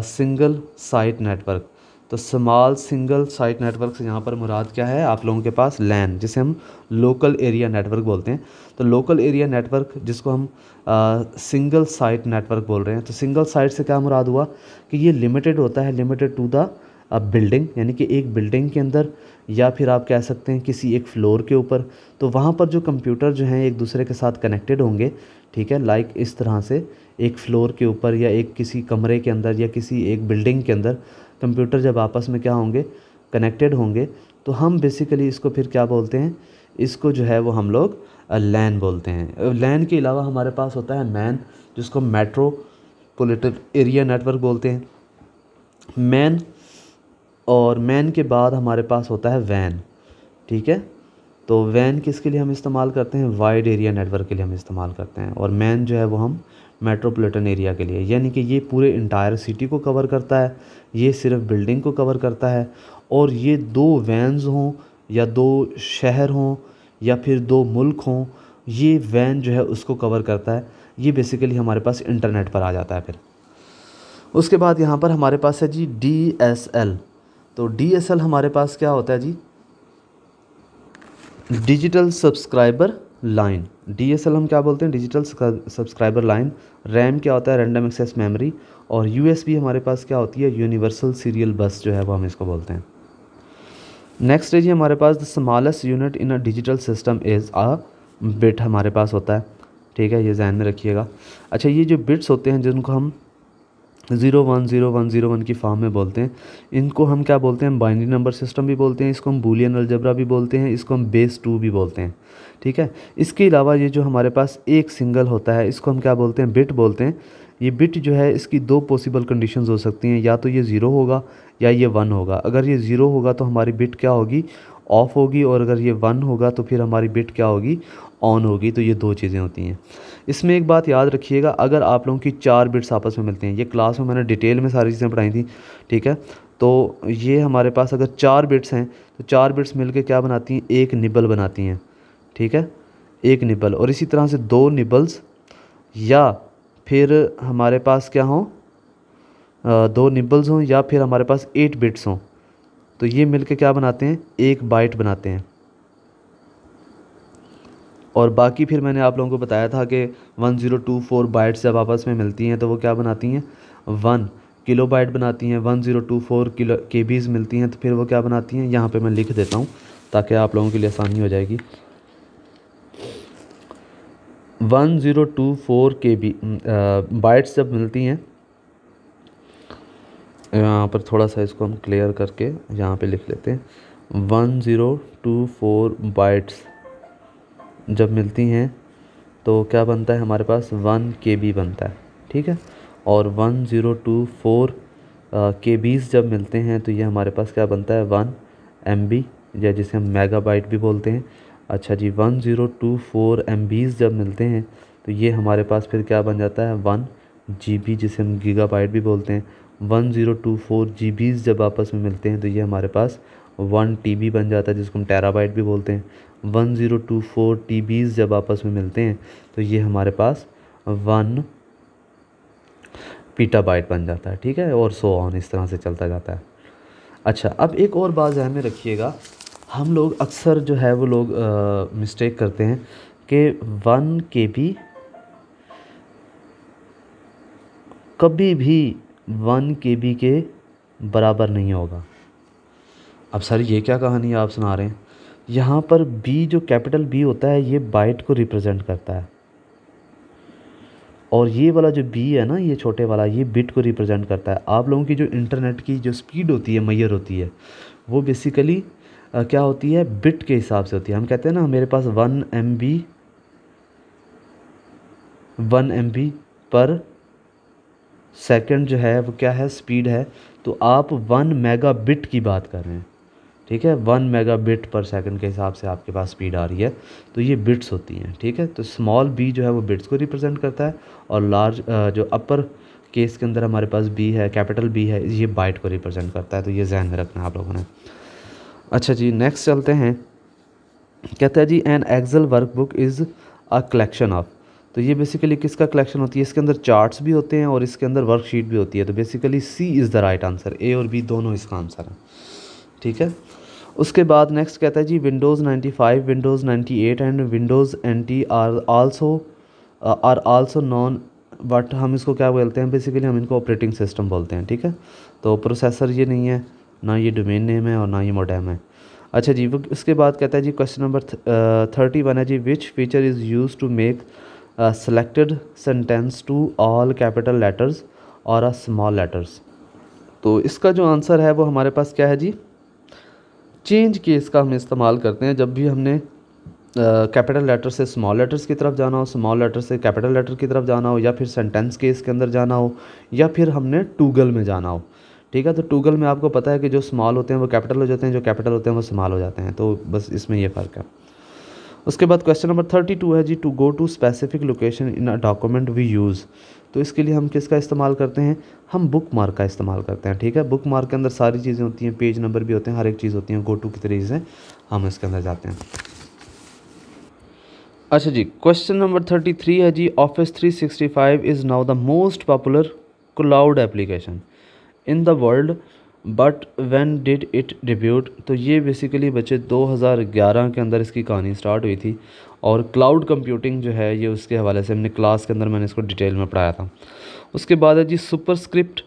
single site network. तो स्मॉल सिंगल साइट नेटवर्क से यहाँ पर मुराद क्या है आप लोगों के पास, लैन, जिसे हम लोकल एरिया नेटवर्क बोलते हैं। तो लोकल एरिया नेटवर्क जिसको हम सिंगल साइट नेटवर्क बोल रहे हैं। तो सिंगल साइट से क्या मुराद हुआ कि ये लिमिटेड होता है, लिमिटेड टू द बिल्डिंग, यानी कि एक बिल्डिंग के अंदर, या फिर आप कह सकते हैं किसी एक फ्लोर के ऊपर। तो वहाँ पर जो कंप्यूटर जो हैं एक दूसरे के साथ कनेक्टेड होंगे, ठीक है, लाइक इस तरह से एक फ्लोर के ऊपर या एक किसी कमरे के अंदर या किसी एक बिल्डिंग के अंदर कंप्यूटर जब आपस में क्या होंगे, कनेक्टेड होंगे, तो हम बेसिकली इसको फिर क्या बोलते हैं, इसको जो है वो हम लोग लैन बोलते हैं। लैन के अलावा हमारे पास होता है मैन, जिसको मेट्रोपॉलिटन एरिया नेटवर्क बोलते हैं। मैन और मैन के बाद हमारे पास होता है वैन, ठीक है। तो वैन किसके लिए हम इस्तेमाल करते हैं, वाइड एरिया नेटवर्क के लिए हम इस्तेमाल करते हैं। और मैन जो है वो हम मेट्रोपॉलिटन एरिया के लिए, यानी कि ये पूरे इंटायर सिटी को कवर करता है, ये सिर्फ बिल्डिंग को कवर करता है। और ये 2 वैन्स हों या 2 शहर हों या फिर 2 मुल्क हों, ये वैन जो है उसको कवर करता है। ये बेसिकली हमारे पास इंटरनेट पर आ जाता है। फिर उसके बाद यहाँ पर हमारे पास है जी DSL। तो DSL हमारे पास क्या होता है जी, डिजिटल सब्सक्राइबर लाइन। DSL हम क्या बोलते हैं, डिजिटल सब्सक्राइबर लाइन। रैम क्या होता है, रैंडम एक्सेस मेमोरी। और USB हमारे पास क्या होती है, यूनिवर्सल सीरियल बस जो है वो हम इसको बोलते हैं। नेक्स्ट है जी हमारे पास the smallest unit in a digital system is a bit हमारे पास होता है, ठीक है, ये ध्यान में रखिएगा। अच्छा, ये जो बिट्स होते हैं जिनको हम 010101 की फॉर्म में बोलते हैं, इनको हम क्या बोलते हैं, बाइनरी नंबर सिस्टम भी बोलते हैं, इसको हम बूलियन अलजेब्रा भी बोलते हैं, इसको हम बेस 2 भी बोलते हैं, ठीक है। इसके अलावा ये जो हमारे पास एक सिंगल होता है, इसको हम क्या बोलते हैं, बिट बोलते हैं। ये बिट जो है इसकी 2 पॉसिबल कंडीशंस हो सकती हैं, या तो ये 0 होगा या ये 1 होगा। अगर ये 0 होगा तो हमारी बिट क्या होगी, ऑफ होगी, और अगर ये 1 होगा तो फिर हमारी बिट क्या होगी, ऑन होगी। तो ये 2 चीज़ें होती हैं। इसमें एक बात याद रखिएगा, अगर आप लोगों की 4 बिट्स आपस में मिलते हैं, ये क्लास में मैंने डिटेल में सारी चीज़ें पढ़ाई थी, ठीक है। तो ये हमारे पास अगर 4 बिट्स हैं तो 4 बिट्स मिलके क्या बनाती हैं, एक निबल बनाती हैं, ठीक है, एक निबल। और इसी तरह से 2 निबल्स, या फिर हमारे पास क्या हों, 2 निबल्स हों, या फिर हमारे पास 8 बिट्स हों, तो ये मिलके क्या बनाते हैं, एक बाइट बनाते हैं। और बाकी फिर मैंने आप लोगों को बताया था कि 1024 बाइट्स जब आपस में मिलती हैं तो वो क्या बनाती हैं, 1 किलोबाइट बनाती हैं। 1024 किलो KBs मिलती हैं तो फिर वो क्या बनाती हैं, यहाँ पे मैं लिख देता हूँ ताकि आप लोगों के लिए आसानी हो जाएगी। 1024 KB बाइट्स जब मिलती हैं, यहाँ पर थोड़ा सा इसको हम क्लियर करके यहाँ पे लिख लेते हैं, 1024 बाइट्स जब मिलती हैं तो क्या बनता है हमारे पास 1 KB बनता है, ठीक है। और 1024 KBs जब मिलते हैं तो ये हमारे पास क्या बनता है 1 MB, या जिसे हम मेगाबाइट भी बोलते हैं। अच्छा जी, 1024 MBs जब मिलते हैं तो ये हमारे पास फिर क्या बन जाता है 1 GB, जिसे हम गीगाबाइट भी बोलते हैं। 1024 GBs जब आपस में मिलते हैं तो ये हमारे पास 1 TB बन जाता है, जिसको हम टेराबाइट भी बोलते हैं। 1024 TBs जब आपस में मिलते हैं तो ये हमारे पास 1 पीटाबाइट बन जाता है, ठीक है। और सो ऑन, इस तरह से चलता जाता है। अच्छा, अब एक और बात ध्यान में रखिएगा, हम लोग अक्सर जो है वो लोग मिस्टेक करते हैं कि 1 KB कभी भी 1 KB के बराबर नहीं होगा। अब सर ये क्या कहानी आप सुना रहे हैं? यहाँ पर B, जो कैपिटल B होता है, ये बाइट को रिप्रेजेंट करता है, और ये वाला जो B है ना, ये छोटे वाला, ये बिट को रिप्रेजेंट करता है। आप लोगों की जो इंटरनेट की जो स्पीड होती है, मैयर होती है, वो बेसिकली क्या होती है, बिट के हिसाब से होती है। हम कहते हैं ना मेरे पास 1 MB पर सेकंड जो है वो क्या है, स्पीड है। तो आप 1 मेगाबिट की बात कर रहे हैं, ठीक है। 1 मेगाबिट पर सेकंड के हिसाब से आपके पास स्पीड आ रही है, तो ये बिट्स होती हैं, ठीक है। तो स्मॉल b जो है वो बिट्स को रिप्रेजेंट करता है, और लार्ज जो अपर केस के अंदर हमारे पास b है, कैपिटल B है, ये बाइट को रिप्रेजेंट करता है। तो ये ध्यान में रखना है आप लोगों ने। अच्छा जी, नेक्स्ट चलते हैं। कहता है जी an Excel workbook is a collection of. तो ये बेसिकली किसका कलेक्शन होती है? इसके अंदर चार्ट्स भी होते हैं और इसके अंदर वर्कशीट भी होती है। तो basically C is the right answer, A और बी दोनों इसका आंसर है, ठीक है। उसके बाद नेक्स्ट कहता है जी Windows 95, Windows 98 and Windows NT are also known, but हम इसको क्या बोलते हैं? बेसिकली हम इनको ऑपरेटिंग सिस्टम बोलते हैं, ठीक है। तो प्रोसेसर ये नहीं है, ना ये डोमेन नेम है और ना ये मोडेम है। अच्छा जी, वो उसके बाद कहता है जी क्वेश्चन नंबर 31 है जी, which feature is use to make selected sentence to all capital letters और अ स्मॉल लेटर्स। तो इसका जो आंसर है वो हमारे पास क्या है जी, चेंज केस का हम इस्तेमाल करते हैं जब भी हमने कैपिटल लेटर से स्मॉल लेटर्स की तरफ जाना हो, स्मॉल लेटर से कैपिटल लेटर की तरफ जाना हो, या फिर सेंटेंस केस के अंदर जाना हो, या फिर हमने टूगल में जाना हो, ठीक है। तो टूगल में आपको पता है कि जो स्मॉल होते हैं वो कैपिटल हो जाते हैं, जो कैपिटल होते हैं वो स्मॉल हो जाते हैं। तो बस इसमें ये फ़र्क है। उसके बाद क्वेश्चन नंबर 32 है जी, to go to specific location in a document we use. तो इसके लिए हम किसका इस्तेमाल करते हैं? हम बुक मार्क का इस्तेमाल करते हैं, ठीक है। बुक मार्क के अंदर सारी चीज़ें होती हैं, पेज नंबर भी होते हैं, हर एक चीज़ होती है। गो टू की तरीके से हम इसके अंदर जाते हैं। अच्छा जी, क्वेश्चन नंबर 33 है जी, Office 365 is now the most popular cloud application in the world, but when did it debut. तो ये बेसिकली बच्चे 2011 के अंदर इसकी कहानी स्टार्ट हुई थी, और क्लाउड कंप्यूटिंग जो है ये उसके हवाले से हमने क्लास के अंदर मैंने इसको डिटेल में पढ़ाया था। उसके बाद है जी सुपरस्क्रिप्ट,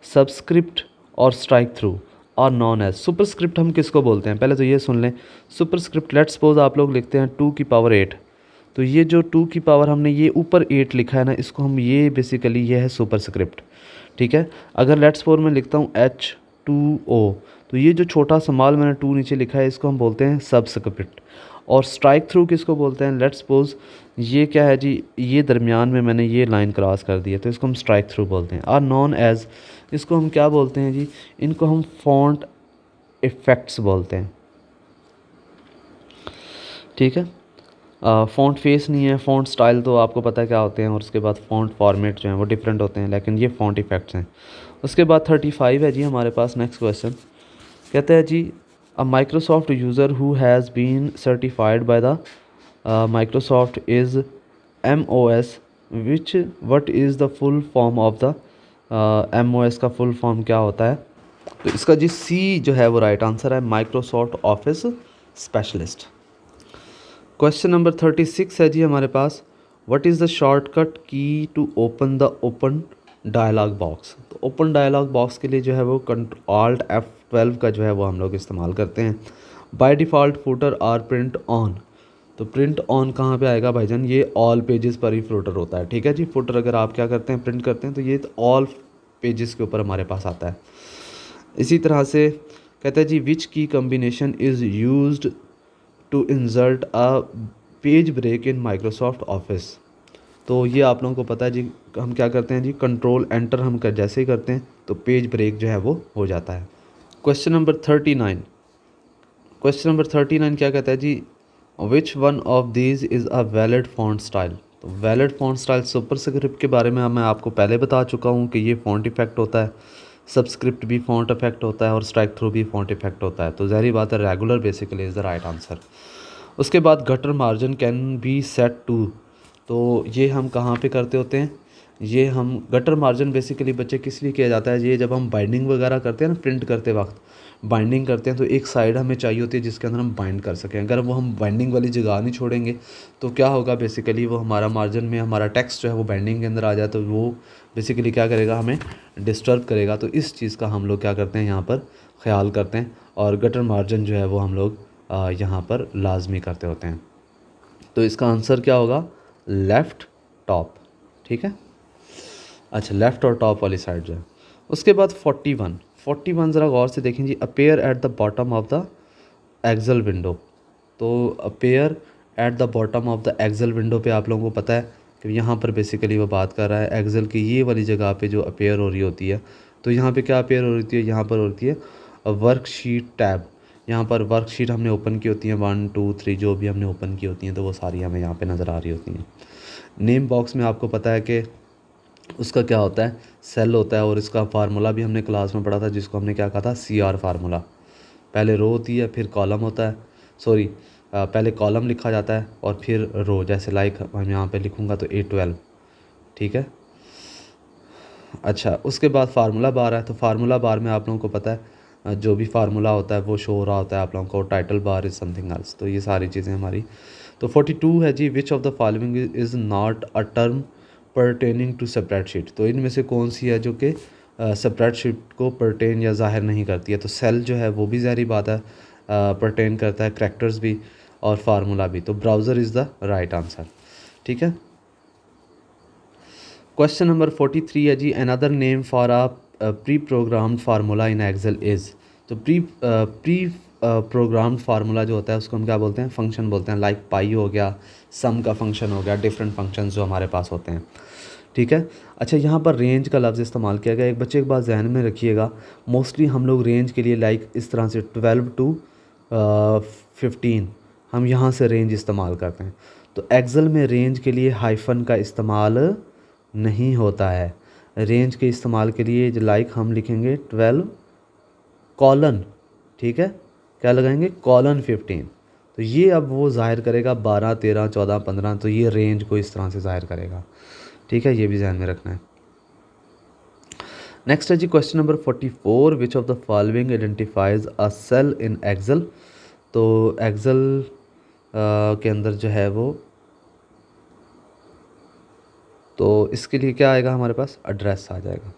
सबस्क्रिप्ट और स्ट्राइक थ्रू और नॉन एज। सुपरस्क्रिप्ट हम किसको बोलते हैं? पहले तो ये सुन लें। सुपरस्क्रिप्ट, लेट्स सपोज आप लोग लिखते हैं 2 की पावर 8, तो ये जो 2 की पावर हमने ये ऊपर 8 लिखा है ना, इसको हम ये बेसिकली ये है सुपरस्क्रिप्ट, ठीक है। अगर लेट्स सपोज मैं लिखता हूँ H2O, तो ये जो छोटा स्मॉल मैंने 2 नीचे लिखा है इसको हम बोलते हैं सबस्क्रिप्ट। और स्ट्राइक थ्रू किसको बोलते हैं? लेट्स सपोज ये क्या है जी, ये दरमियान में मैंने ये लाइन क्रॉस कर दी है, तो इसको हम स्ट्राइक थ्रू बोलते हैं। और नॉन एज, इसको हम क्या बोलते हैं जी? इनको हम फॉन्ट इफ़ेक्ट्स बोलते हैं, ठीक है। फ़ॉन्ट फेस नहीं है, फ़ॉन्ट स्टाइल तो आपको पता है क्या होते हैं, और उसके बाद फ़ॉन्ट फॉर्मेट जो हैं वो डिफरेंट होते हैं, लेकिन ये फ़ॉन्ट इफ़ेक्ट्स हैं। उसके बाद 35 है जी हमारे पास नेक्स्ट क्वेश्चन। कहते हैं जी a Microsoft user who has been certified by the Microsoft is MOS, which what is the full form of the MOS का फुल फॉर्म क्या होता है? तो इसका जी सी जो है वो राइट आंसर है, Microsoft Office specialist. Question number 36 है जी हमारे पास, what is the shortcut key to open the open dialog box. तो ओपन डायलॉग बॉक्स के लिए जो है वो Alt F12 का जो है वो हम लोग इस्तेमाल करते हैं। By default footer are print on. तो प्रिंट ऑन कहाँ पे आएगा भाईजान? ये ऑल पेजेस पर ही फुटर होता है, ठीक है जी। फुटर अगर आप क्या करते हैं, प्रिंट करते हैं, तो ये ऑल पेजेस के ऊपर हमारे पास आता है। इसी तरह से कहते हैं जी which key combination is used to insert a page break in Microsoft Office. तो ये आप लोगों को पता है जी, हम क्या करते हैं जी, कंट्रोल एंटर हम कर जैसे ही करते हैं तो पेज ब्रेक जो है वो हो जाता है। क्वेश्चन नंबर 39, क्वेश्चन नंबर 39 क्या कहता है जी, which one of these is a valid font style. तो वैलिड फॉन्ट स्टाइल, सुपरस्क्रिप्ट के बारे में मैं आपको पहले बता चुका हूँ कि ये फॉन्ट इफेक्ट होता है, सबस्क्रिप्ट भी फॉन्ट इफेक्ट होता है और स्ट्राइक थ्रू भी फॉन्ट इफेक्ट होता है। तो ज़ाहिर बात है regular basically is the right answer. उसके बाद gutter margin can be set to, तो ये हम कहाँ पे करते होते हैं, ये हम गटर मार्जिन बेसिकली बच्चे किस लिए किया जाता है, ये जब हम बाइंडिंग वगैरह करते हैं ना, प्रिंट करते वक्त बाइंडिंग करते हैं तो एक साइड हमें चाहिए होती है जिसके अंदर हम बाइंड कर सकें। अगर वो हम बाइंडिंग वाली जगह नहीं छोड़ेंगे तो क्या होगा, बेसिकली वो हमारा मार्जिन में हमारा टेक्स्ट जो है वो बाइंडिंग के अंदर आ जाए तो वो बेसिकली क्या करेगा, हमें डिस्टर्ब करेगा। तो इस चीज़ का हम लोग क्या करते हैं यहाँ पर ख्याल करते हैं और गटर मार्जिन जो है वो हम लोग यहाँ पर लाजमी करते होते हैं। तो इसका आंसर क्या होगा, लेफ़्ट टॉप। ठीक है, अच्छा लेफ़्ट और टॉप वाली साइड जो है। उसके बाद 41 ज़रा गौर से देखें जी, appear at the bottom of the Excel window. तो appear at the bottom of the Excel window पे आप लोगों को पता है कि यहाँ पर बेसिकली वो बात कर रहा है एक्सेल की ये वाली जगह पे जो अपेयर हो रही होती है। तो यहाँ पे क्या अपेयर हो रही है, यहाँ पर होती है वर्कशीट टैब। यहाँ पर वर्कशीट हमने ओपन की होती हैं 1 2 3 जो भी हमने ओपन की होती हैं तो वो सारी हमें यहाँ पे नज़र आ रही होती हैं। नेम बॉक्स में आपको पता है कि उसका क्या होता है, सेल होता है और इसका फार्मूला भी हमने क्लास में पढ़ा था जिसको हमने क्या कहा था, CR फार्मूला। पहले रो होती है फिर कॉलम होता है, सॉरी पहले कॉलम लिखा जाता है और फिर रो, जैसे लाइक हम यहाँ पे लिखूँगा तो A12। ठीक है, अच्छा उसके बाद फार्मूला बार है। तो फार्मूला बार में आप लोगों को पता है जो भी फार्मूला होता है वो शो हो रहा होता है आप लोगों को, title bar is something else. तो ये सारी चीज़ें हमारी। तो 42 है जी, which of the following is not a term pertaining to spreadsheet. तो इनमें से कौन सी है जो कि स्प्रेडशीट को परटेन या ज़ाहिर नहीं करती है। तो सेल जो है वो भी ज़ाहिर बात है परटेन करता है, करैक्टर्स भी और फार्मूला भी। तो browser is the right answer. ठीक है, क्वेश्चन नंबर 43 है जी, another name for a pre programmed formula in Excel is. तो प्री प्रोग्राम्ड फार्मूला जो होता है उसको हम क्या बोलते हैं, फंक्शन बोलते हैं। लाइक पाई हो गया, सम का फंक्शन हो गया, डिफरेंट फंक्शंस जो हमारे पास होते हैं। ठीक है, अच्छा यहाँ पर रेंज का लफ्ज़ इस्तेमाल किया गया। एक बच्चे की बात जहन में रखिएगा, मोस्टली हम लोग रेंज के लिए लाइक इस तरह से 12 to 15 हम यहाँ से रेंज इस्तेमाल करते हैं। तो एक्सेल में रेंज के लिए हाइफन का इस्तेमाल नहीं होता है। रेंज के इस्तेमाल के लिए लाइक हम लिखेंगे 12 कॉलन, ठीक है, क्या लगाएंगे, कॉलन 15। तो ये अब वो ज़ाहिर करेगा 12 13 14 15, तो ये रेंज को इस तरह से ज़ाहिर करेगा। ठीक है, ये भी ध्यान में रखना है। नेक्स्ट है जी question number 44, which of the following identifies a cell in Excel. तो एक्सेल के अंदर जो है वो, तो इसके लिए क्या आएगा हमारे पास, एड्रेस आ जाएगा।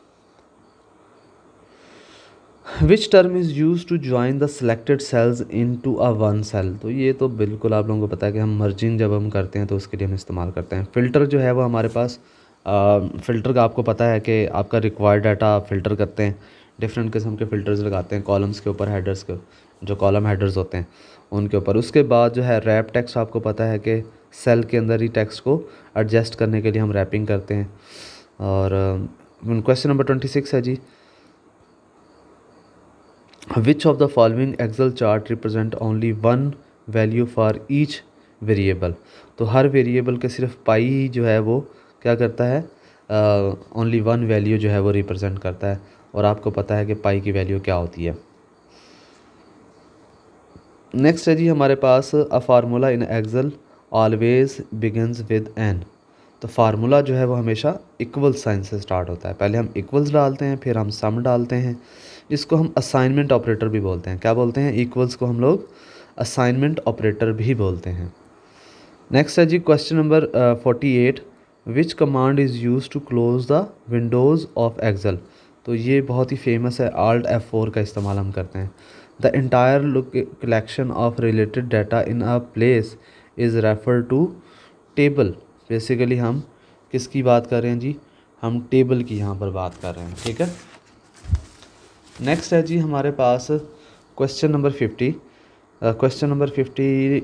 Which term is use to join the selected cells into a one cell. तो ये तो बिल्कुल आप लोगों को पता है कि हम मर्जिंग जब हम करते हैं तो उसके लिए हम इस्तेमाल करते हैं। फ़िल्टर जो है वो हमारे पास फ़िल्टर का आपको पता है कि आपका रिक्वायर्ड डाटा आप फ़िल्टर करते हैं, डिफरेंट किस्म के फ़िल्टर्स लगाते हैं, कॉलम्स के ऊपर, हेडर्स के, जो कॉलम हेडर्स होते हैं उनके ऊपर। उसके बाद जो है रैप टेक्स्ट, आपको पता है कि सेल के अंदर ही टेक्स्ट को एडजस्ट करने के लिए हम रैपिंग करते हैं। और क्वेश्चन नंबर 26 है जी, which of the following Excel chart represent only one value for each variable. तो हर वेरिएबल के सिर्फ पाई जो है वो क्या करता है, ओनली वन वैल्यू जो है वो रिप्रेजेंट करता है। और आपको पता है कि पाई की वैल्यू क्या होती है। नेक्स्ट है जी हमारे पास, a formula in Excel always begins with an. तो फार्मूला जो है वो हमेशा इक्वल साइन से स्टार्ट होता है। पहले हम इक्वल्स डालते हैं, फिर हम सम डालते हैं, जिसको हम असाइनमेंट ऑपरेटर भी बोलते हैं। क्या बोलते हैं, इक्वल्स को हम लोग असाइनमेंट ऑपरेटर भी बोलते हैं। नेक्स्ट है जी question number 48, which command is use to close the windows of Excel. तो ये बहुत ही फेमस है, Alt F4 का इस्तेमाल हम करते हैं। The entire collection of related data in a place is refer to table. Basically हम किसकी बात कर रहे हैं जी, हम टेबल की यहाँ पर बात कर रहे हैं। ठीक है, नेक्स्ट है जी हमारे पास question number 50। Question number 50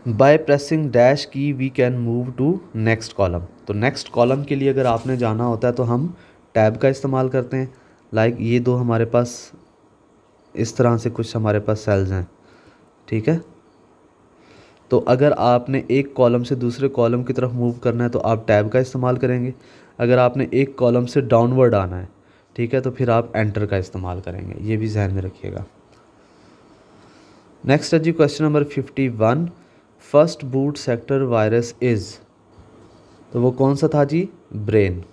by pressing dash key we can move to next column. तो नेक्स्ट कॉलम के लिए अगर आपने जाना होता है तो हम टैब का इस्तेमाल करते हैं। लाइक ये दो हमारे पास इस तरह से कुछ हमारे पास सेल्स हैं, ठीक है। तो अगर आपने एक कॉलम से दूसरे कॉलम की तरफ मूव करना है तो आप टैब का इस्तेमाल करेंगे। अगर आपने एक कॉलम से डाउनवर्ड आना है, ठीक है, तो फिर आप एंटर का इस्तेमाल करेंगे। ये भी ध्यान में रखिएगा। नेक्स्ट है जी question number 51, first boot sector virus is. तो वो कौन सा था जी? ब्रेन,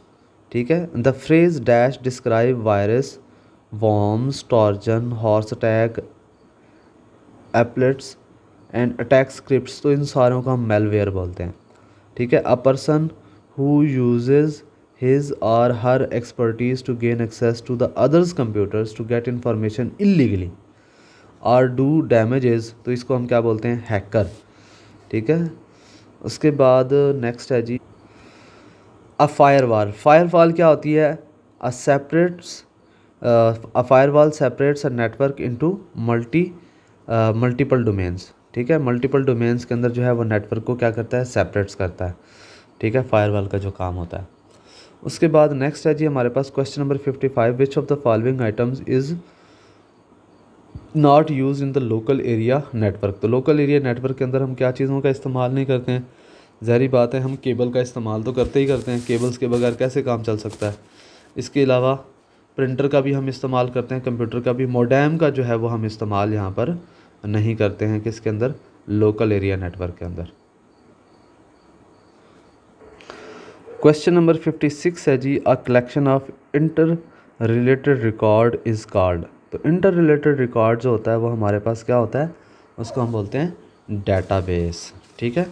ठीक है। The phrase dash describe virus worms Trojan horse attack applets and attack scripts. तो इन सारों को हम मेलवेयर बोलते हैं, ठीक है। A person who uses his or her expertise to gain access to the others computers to get information illegally or do damages. तो इसको हम क्या बोलते हैं? हैकर, ठीक है। उसके बाद नेक्स्ट है जी अ फायरवॉल। फायरवॉल क्या होती है? A firewall separates a network into multiple domains, ठीक है। मल्टीपल डोमेन्स के अंदर जो है वो नेटवर्क को क्या करता है? सेपरेट्स करता है, ठीक है। फायरवॉल का जो काम होता है। उसके बाद नेक्स्ट है जी हमारे पास question number 55, which of the following items is not use in the local area network. तो लोकल एरिया नेटवर्क के अंदर हम क्या चीज़ों का इस्तेमाल नहीं करते हैं? ज़ाहिर बात है हम केबल का इस्तेमाल तो करते ही करते हैं, केबल्स के बगैर कैसे काम चल सकता है। इसके अलावा प्रिंटर का भी हम इस्तेमाल करते हैं, कंप्यूटर का भी। मोडेम का जो है वो हम इस्तेमाल यहाँ पर नहीं करते हैं, किसके अंदर? लोकल एरिया नेटवर्क के अंदर। क्वेश्चन नंबर 56 है जी a collection of inter related record is called. तो इंटर रिलेटेड रिकॉर्ड जो होता है वो हमारे पास क्या होता है? उसको हम बोलते हैं डेटाबेस, ठीक है।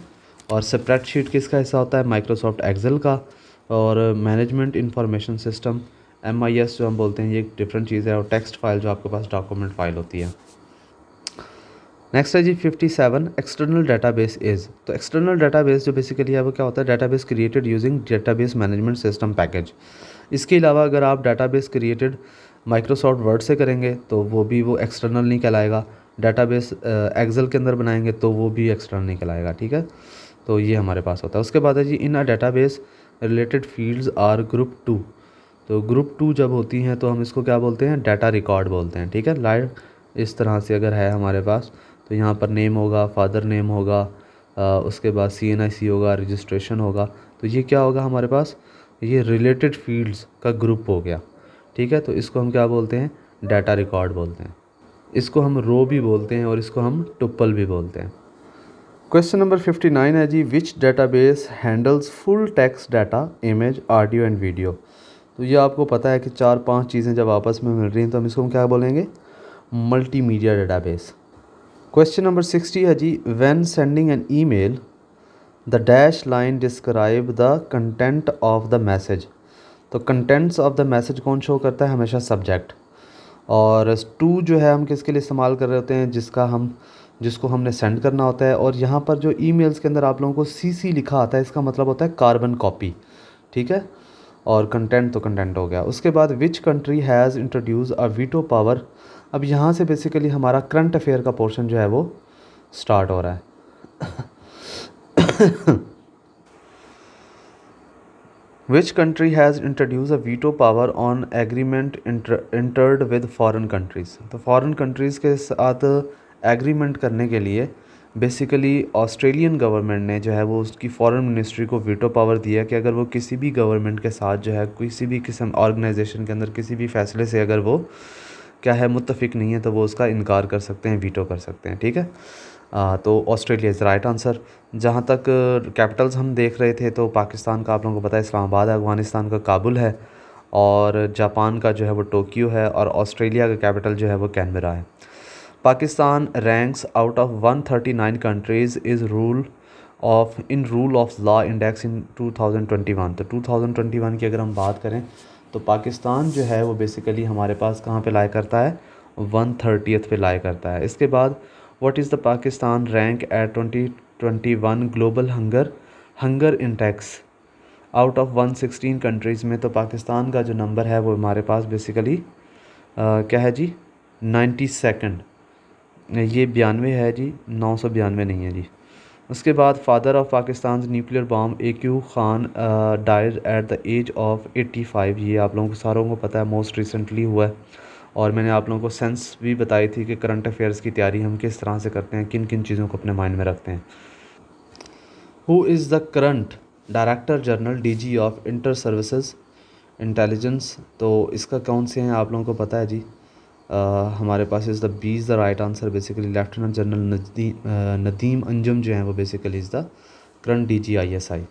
और स्प्रेडशीट किसका हिस्सा होता है? माइक्रोसॉफ्ट एक्सेल का। और मैनेजमेंट इंफॉर्मेशन सिस्टम MIS जो हम बोलते हैं ये एक डिफरेंट चीज़ है। और टेक्स्ट फाइल जो आपके पास डॉक्यूमेंट फाइल होती है। नेक्स्ट है जी 57, एक्सटर्नल डेटाबेस इज़। तो एक्सटर्नल डेटाबेस जो बेसिकली है वो क्या होता है? Database created using database management system package. इसके अलावा अगर आप डेटाबेस क्रिएटेड माइक्रोसॉफ्ट वर्ड से करेंगे तो वो एक्सटर्नल नहीं कहलाएगा। डेटाबेस एक्सेल के अंदर बनाएंगे तो वो भी एक्सटर्नल नहीं कहलाएगा, ठीक है। तो ये हमारे पास होता है। उसके बाद है जी in a database related fields are group 2। तो ग्रुप 2 जब होती हैं तो हम इसको क्या बोलते हैं? डाटा रिकॉर्ड बोलते हैं, ठीक है। लाइक इस तरह से अगर है हमारे पास तो यहाँ पर नेम होगा, फादर नेम होगा, उसके बाद CNIC होगा, रजिस्ट्रेशन होगा। तो ये क्या होगा हमारे पास? ये रिलेटेड फील्ड्स का ग्रुप हो गया, ठीक है। तो इसको हम क्या बोलते हैं? डाटा रिकॉर्ड बोलते हैं। इसको हम रो भी बोलते हैं और इसको हम टुप्पल भी बोलते हैं। क्वेश्चन नंबर 59 है जी which database handles full text data, image, audio and video. तो ये आपको पता है कि 4-5 चीज़ें जब आपस में मिल रही हैं तो हम इसको क्या बोलेंगे? Multimedia database. क्वेश्चन नंबर 60 है जी when sending an email the dash line describe the content of the message. तो कंटेंट्स ऑफ द मैसेज कौन शो करता है? हमेशा सब्जेक्ट। और टू जो है हम किसके लिए इस्तेमाल कर रहे होते हैं? जिसको हमने सेंड करना होता है। और यहाँ पर जो ईमेल्स के अंदर आप लोगों को CC लिखा आता है इसका मतलब होता है कार्बन कॉपी, ठीक है। और कंटेंट तो कंटेंट हो गया। उसके बाद which country has introduce a veto power. अब यहाँ से बेसिकली हमारा करंट अफेयर का पोर्शन जो है वो स्टार्ट हो रहा है। Which country has introduce a veto power on agreement entered with foreign countries. तो फॉरेन कंट्रीज़ के साथ एग्रीमेंट करने के लिए बेसिकली ऑस्ट्रेलियन गवर्नमेंट ने जो है वो उसकी फॉरेन मिनिस्ट्री को वीटो पावर दिया कि अगर वो किसी भी गवर्नमेंट के साथ जो है किसी भी किस्म ऑर्गेनाइजेशन के अंदर किसी भी फैसले से अगर वो क्या है मुत्तफिक नहीं है तो वो उसका इनकार कर सकते हैं, वीटो कर सकते हैं, ठीक है। तो ऑस्ट्रेलिया इज़ राइट आंसर। जहाँ तक कैपिटल्स हम देख रहे थे तो पाकिस्तान का आप लोगों को पता है इस्लामाबाद है, अफ़गानिस्तान का काबुल है, और जापान का जो है वो टोक्यो है, और ऑस्ट्रेलिया का कैपिटल जो है वो कैनबरा है। Pakistan ranks out of 139 countries is rule of law index in 2021। तो 2021 की अगर हम बात करें तो पाकिस्तान जो है वो बेसिकली हमारे पास कहाँ पे लाई करता है? 130th पे लाई करता है। इसके बाद what is the Pakistan rank at 2021 global hunger index out of 116 countries में। तो पाकिस्तान का जो नंबर है वो हमारे पास बेसिकली क्या है जी? 92nd। ये 92 है जी, 992 नहीं है जी। उसके बाद father of Pakistan nuclear bomb AQ Khan died at the age of 85। ये आप लोगों को सारों को पता है, मोस्ट रिसेंटली हुआ है। और मैंने आप लोगों को सेंस भी बताई थी कि करंट अफेयर्स की तैयारी हम किस तरह से करते हैं, किन किन चीज़ों को अपने माइंड में रखते हैं। Who is the current director general DG of inter services intelligence? तो इसका कौन से हैं आप लोगों को पता है जी। हमारे पास is the B is the right answer. Basically lieutenant general Nadeem Anjum जो हैं वो basically is the current DG ISI।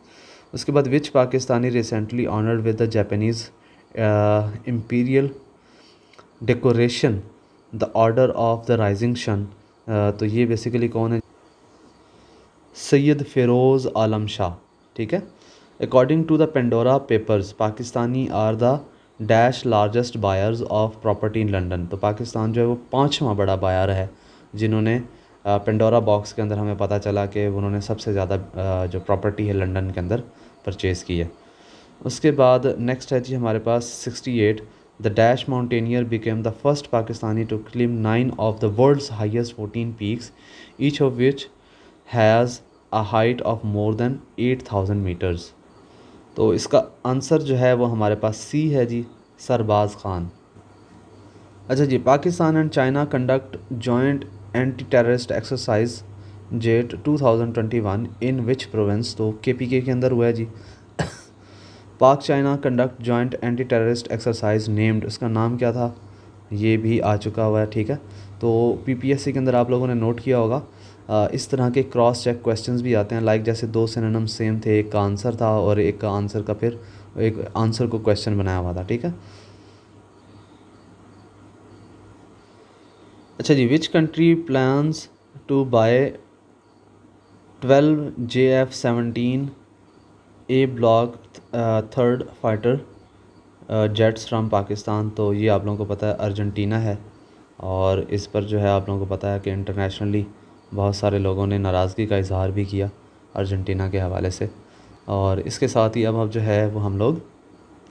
उसके बाद which Pakistani recently honoured with the Japanese imperial decoration the order of the rising sun? तो ये बेसिकली कौन है? सैयद फ़िरोज़ आलम शाह। ठीक है। According to the Pandora papers Pakistani are the dash largest buyers of property in London. तो पाकिस्तान जो है वो 5वां बड़ा बायर है जिन्होंने पेंडोरा बॉक्स के अंदर हमें पता चला कि उन्होंने सबसे ज़्यादा जो प्रॉपर्टी है लंदन के अंदर परचेज़ की है। उसके बाद नेक्स्ट है जी हमारे पास 68 the dash mountaineer became the first Pakistani to climb 9 of the world's highest 14 peaks each of which has a height of more than 8000 metres. तो इसका आंसर जो है वो हमारे पास सी है जी, सरबाज खान। अच्छा जी, Pakistan and China conduct joint anti terrorist exercise jet 2021 in which province? तो KPK के अंदर हुआ है जी। Pak China conduct joint anti terrorist exercise named, उसका नाम क्या था? ये भी आ चुका हुआ है। ठीक है। तो PPSC के अंदर आप लोगों ने नोट किया होगा इस तरह के क्रॉस चेक क्वेश्चंस भी आते हैं, लाइक जैसे 2 सिनोनिम सेम थे, एक का आंसर था और एक का आंसर का फिर एक आंसर को क्वेश्चन बनाया हुआ था। ठीक है। अच्छा जी, which country plans to buy 12 JF-17 A block 3rd fighter jets from Pakistan? तो ये आप लोगों को पता है अर्जेंटीना है। और इस पर जो है आप लोगों को पता है कि इंटरनेशनली बहुत सारे लोगों ने नाराज़गी का इजहार भी किया अर्जेंटीना के हवाले से। और इसके साथ ही अब जो है वो हम लोग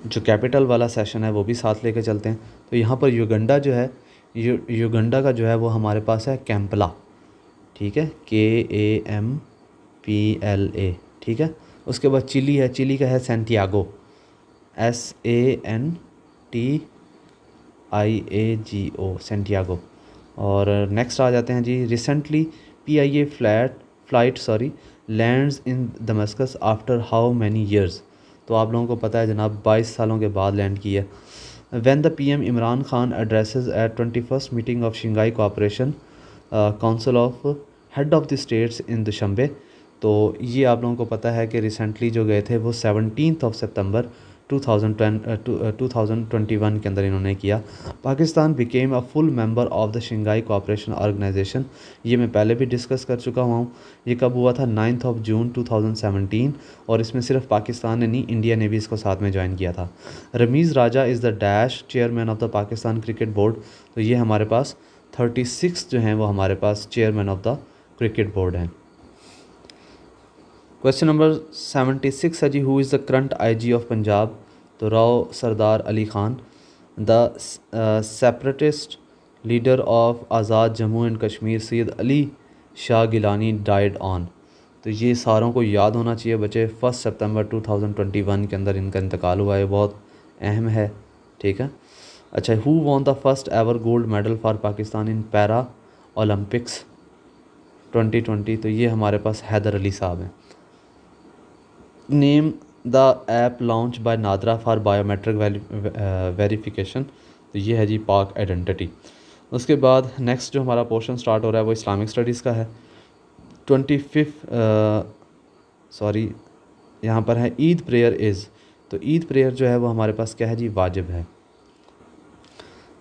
जो कैपिटल वाला सेशन है वो भी साथ लेके चलते हैं। तो यहाँ पर युगंडा जो है, युगंडा का जो है वो हमारे पास है कैंपला। ठीक है, KAMPLA। ठीक है। उसके बाद चिली है, चिली का है सैंटियागो, SANTIAGO, सैंटियागो। और नेक्स्ट आ जाते हैं जी, recently PIA flight lands in Damascus after how many years? तो आप लोगों को पता है जनाब 22 सालों के बाद लैंड की है। When the PM Imran Khan addresses at 21st meeting of Shanghai cooperation council of head of the states in Dushanbe? तो ये आप लोगों को पता है कि रिसेंटली जो गए थे वो 17 सितंबर 2021 के अंदर इन्होंने किया। Pakistan became a full member of the Shanghai cooperation organisation. ये मैं पहले भी डिस्कस कर चुका हूँ। ये कब हुआ था? 9 जून 2017। और इसमें सिर्फ पाकिस्तान ने नहीं, इंडिया ने भी इसको साथ में ज्वाइन किया था। Ramiz Raja is the dash chairman of the Pakistan cricket board? तो ये हमारे पास 36 जो हैं वो हमारे पास chairman of the cricket board हैं। क्वेश्चन नंबर 76 है जी, who is the current IG of Punjab? तो Rao Sardar Ali Khan. The separatist leader of Azad Jammu and Kashmir Syed Ali Shah Geelani died on? तो ये सारों को याद होना चाहिए बच्चे, 1 सितंबर 2021 के अंदर इनका इंतकाल हुआ है, बहुत अहम है। ठीक है। अच्छा, who won the first ever gold medal for Pakistan in para Olympics 2020? तो ये हमारे पास हैदर अली साहब हैं। Name the app launch by NADRA for biometric verification? तो ये है जी पाक आइडेंटिटी। उसके बाद नेक्स्ट जो हमारा पोर्शन स्टार्ट हो रहा है वो इस्लामिक स्टडीज़ का है। 25 यहाँ पर है ईद प्रेयर इज़। तो ईद प्रेयर जो है वो हमारे पास क्या है जी? वाजिब है।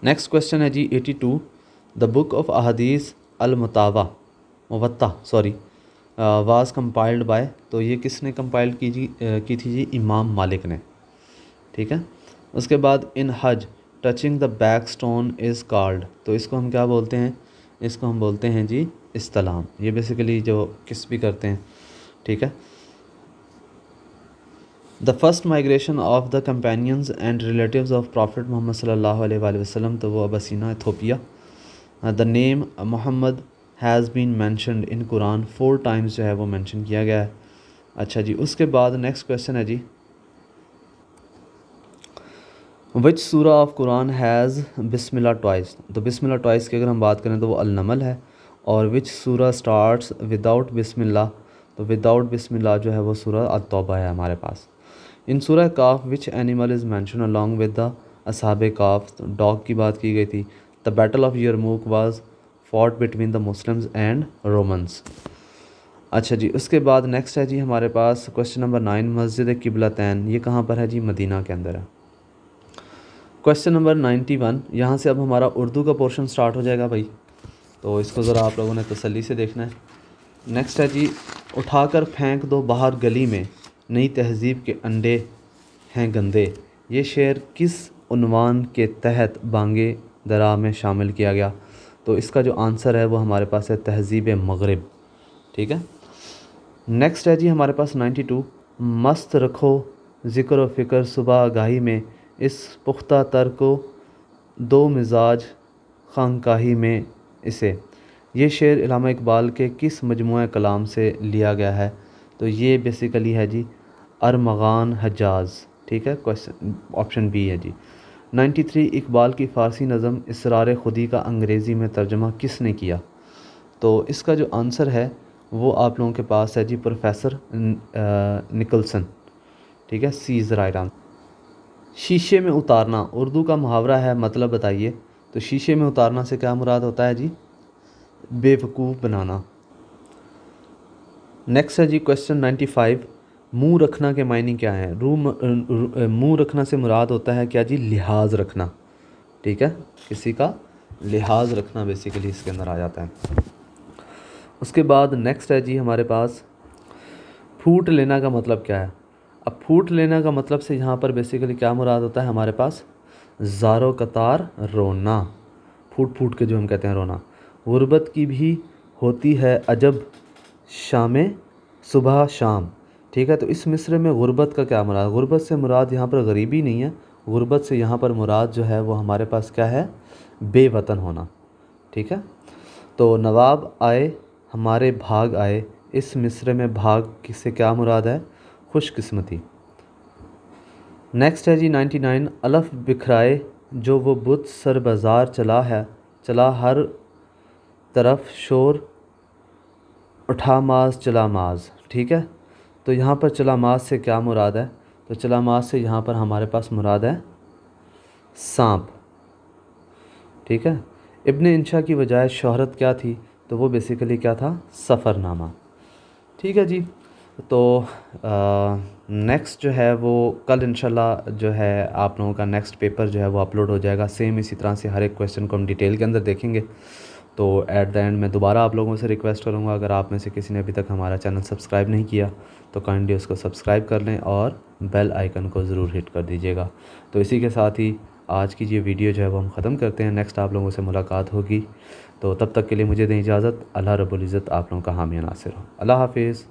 नेक्स्ट क्वेश्चन है जी 82 the book of Ahadith al Muwatta was compiled by? तो ये किसने कंपाइल की थी जी? इमाम मालिक ने। ठीक है। उसके बाद इन हज touching the back stone is called? तो इसको हम क्या बोलते हैं? इसको हम बोलते हैं जी इस्तलाम। ये बेसिकली जो किस भी करते हैं। ठीक है। The first migration of the companions and relatives of prophet Muhammad सल्लल्लाहु अलैहि वसल्लम? तो वो Abyssinia Ethiopia. The name Muhammad has been mentioned in Quran 4 times जो है वो मेंशन किया गया है। अच्छा जी, उसके बाद नेक्स्ट क्वेश्चन है जी, विच सूरा of Quran has Bismillah twice. तो बिस्मिल्लाह ट्वाइस की अगर हम बात करें तो वो अल-नमल है। और विच सूरा स्टार्ट्स विदाउट बिस्मिल्लाह, तो विदाउट बिस्मिल्लाह जो है वो सूरा अत-तौबा है हमारे पास। इन सूरा काफ which animal is mention along with the असहाबे काफ, तो डॉग की बात की गई थी। The battle of Yarmouk was fought between the Muslims and Romans. अच्छा जी, उसके बाद नेक्स्ट है जी हमारे पास क्वेश्चन नंबर 9, मस्जिद किबलतैन, ये कहाँ पर है जी? मदीना के अंदर है। क्वेश्चन नंबर 91, यहाँ से अब हमारा उर्दू का पोर्शन स्टार्ट हो जाएगा भाई, तो इसको ज़रा आप लोगों ने तसल्ली से देखना है। नेक्स्ट है जी, उठाकर फेंक दो बाहर गली में, नई तहज़ीब के अंडे हैं गंदे। ये शेर किस उन्वान के तहत बांगे दरा में शामिल किया गया? तो इसका जो आंसर है वो हमारे पास है तहज़ीब मगरिब। ठीक है। नेक्स्ट है जी हमारे पास 92, मस्त रखो ज़िक्र व फ़िक्र सुबह आगाही में, इस पुख्ता तर को दो मिजाज खानकाही में इसे। ये शेर इल्हामा इकबाल के किस मजमूआ कलाम से लिया गया है? तो ये बेसिकली है जी अरमगान हजाज। ठीक है, क्वेश्चन ऑप्शन बी है जी। 93, इकबाल की फ़ारसी नज़म इसरार खुदी का अंग्रेज़ी में तर्जमा किसने किया? तो इसका जो आंसर है वो आप लोगों के पास है जी प्रोफेसर निकलसन। ठीक है, सी इज़ राइट आंसर। शीशे में उतारना उर्दू का मुहावरा है, मतलब बताइए। तो शीशे में उतारना से क्या मुराद होता है जी? बेवकूफ़ बनाना। नेक्स्ट है जी क्वेश्चन 95, मुंह रखना के मायने क्या है? मुंह रखना से मुराद होता है क्या जी? लिहाज रखना। ठीक है, किसी का लिहाज रखना बेसिकली इसके अंदर आ जाता है। उसके बाद नेक्स्ट है जी हमारे पास फूट लेना का मतलब क्या है? अब फूट लेना का मतलब से यहाँ पर बेसिकली क्या मुराद होता है हमारे पास? ज़ारो कतार रोना, फूट फूट के जो हम कहते हैं रोना। गुर्बत की भी होती है अजब शामें सुबह शाम। ठीक है, तो इस मिसरे में गुर्बत का क्या मुराद? गुर्बत से मुराद यहाँ पर गरीबी नहीं है, गुर्बत से यहाँ पर मुराद जो है वो हमारे पास क्या है? बेवतन होना। ठीक है, तो नवाब आए हमारे भाग आए, इस मिसरे में भाग से क्या मुराद है? खुशकिस्मती। नेक्स्ट है जी 99, अलफ बिखराए जो वो बुत सर बाज़ार चला है, चला हर तरफ शोर उठा माज चला माज। ठीक है, तो यहाँ पर चला माज से क्या मुराद है? तो चला माज से यहाँ पर हमारे पास मुराद है सांप। ठीक है, इब्ने इंशा की बजाय शोहरत क्या थी? तो वो बेसिकली क्या था? सफ़रनामा। ठीक है जी, तो नेक्स्ट जो है वो कल इंशाल्लाह जो है आप लोगों का नेक्स्ट पेपर जो है वो अपलोड हो जाएगा। सेम इसी तरह से हर एक क्वेश्चन को हम डिटेल के अंदर देखेंगे। तो एट द एंड मैं दोबारा आप लोगों से रिक्वेस्ट करूंगा, अगर आप में से किसी ने अभी तक हमारा चैनल सब्सक्राइब नहीं किया तो काइंडली उसको सब्सक्राइब कर लें और बेल आइकन को ज़रूर हिट कर दीजिएगा। तो इसी के साथ ही आज की ये वीडियो जो है वो हम ख़त्म करते हैं। नेक्स्ट आप लोगों से मुलाकात होगी, तो तब तक के लिए मुझे दें इजाज़त। अल्लाह रब्बुल इज़्ज़त आप लोगों का हामी नासिर हो। अल्लाह हाफिज़।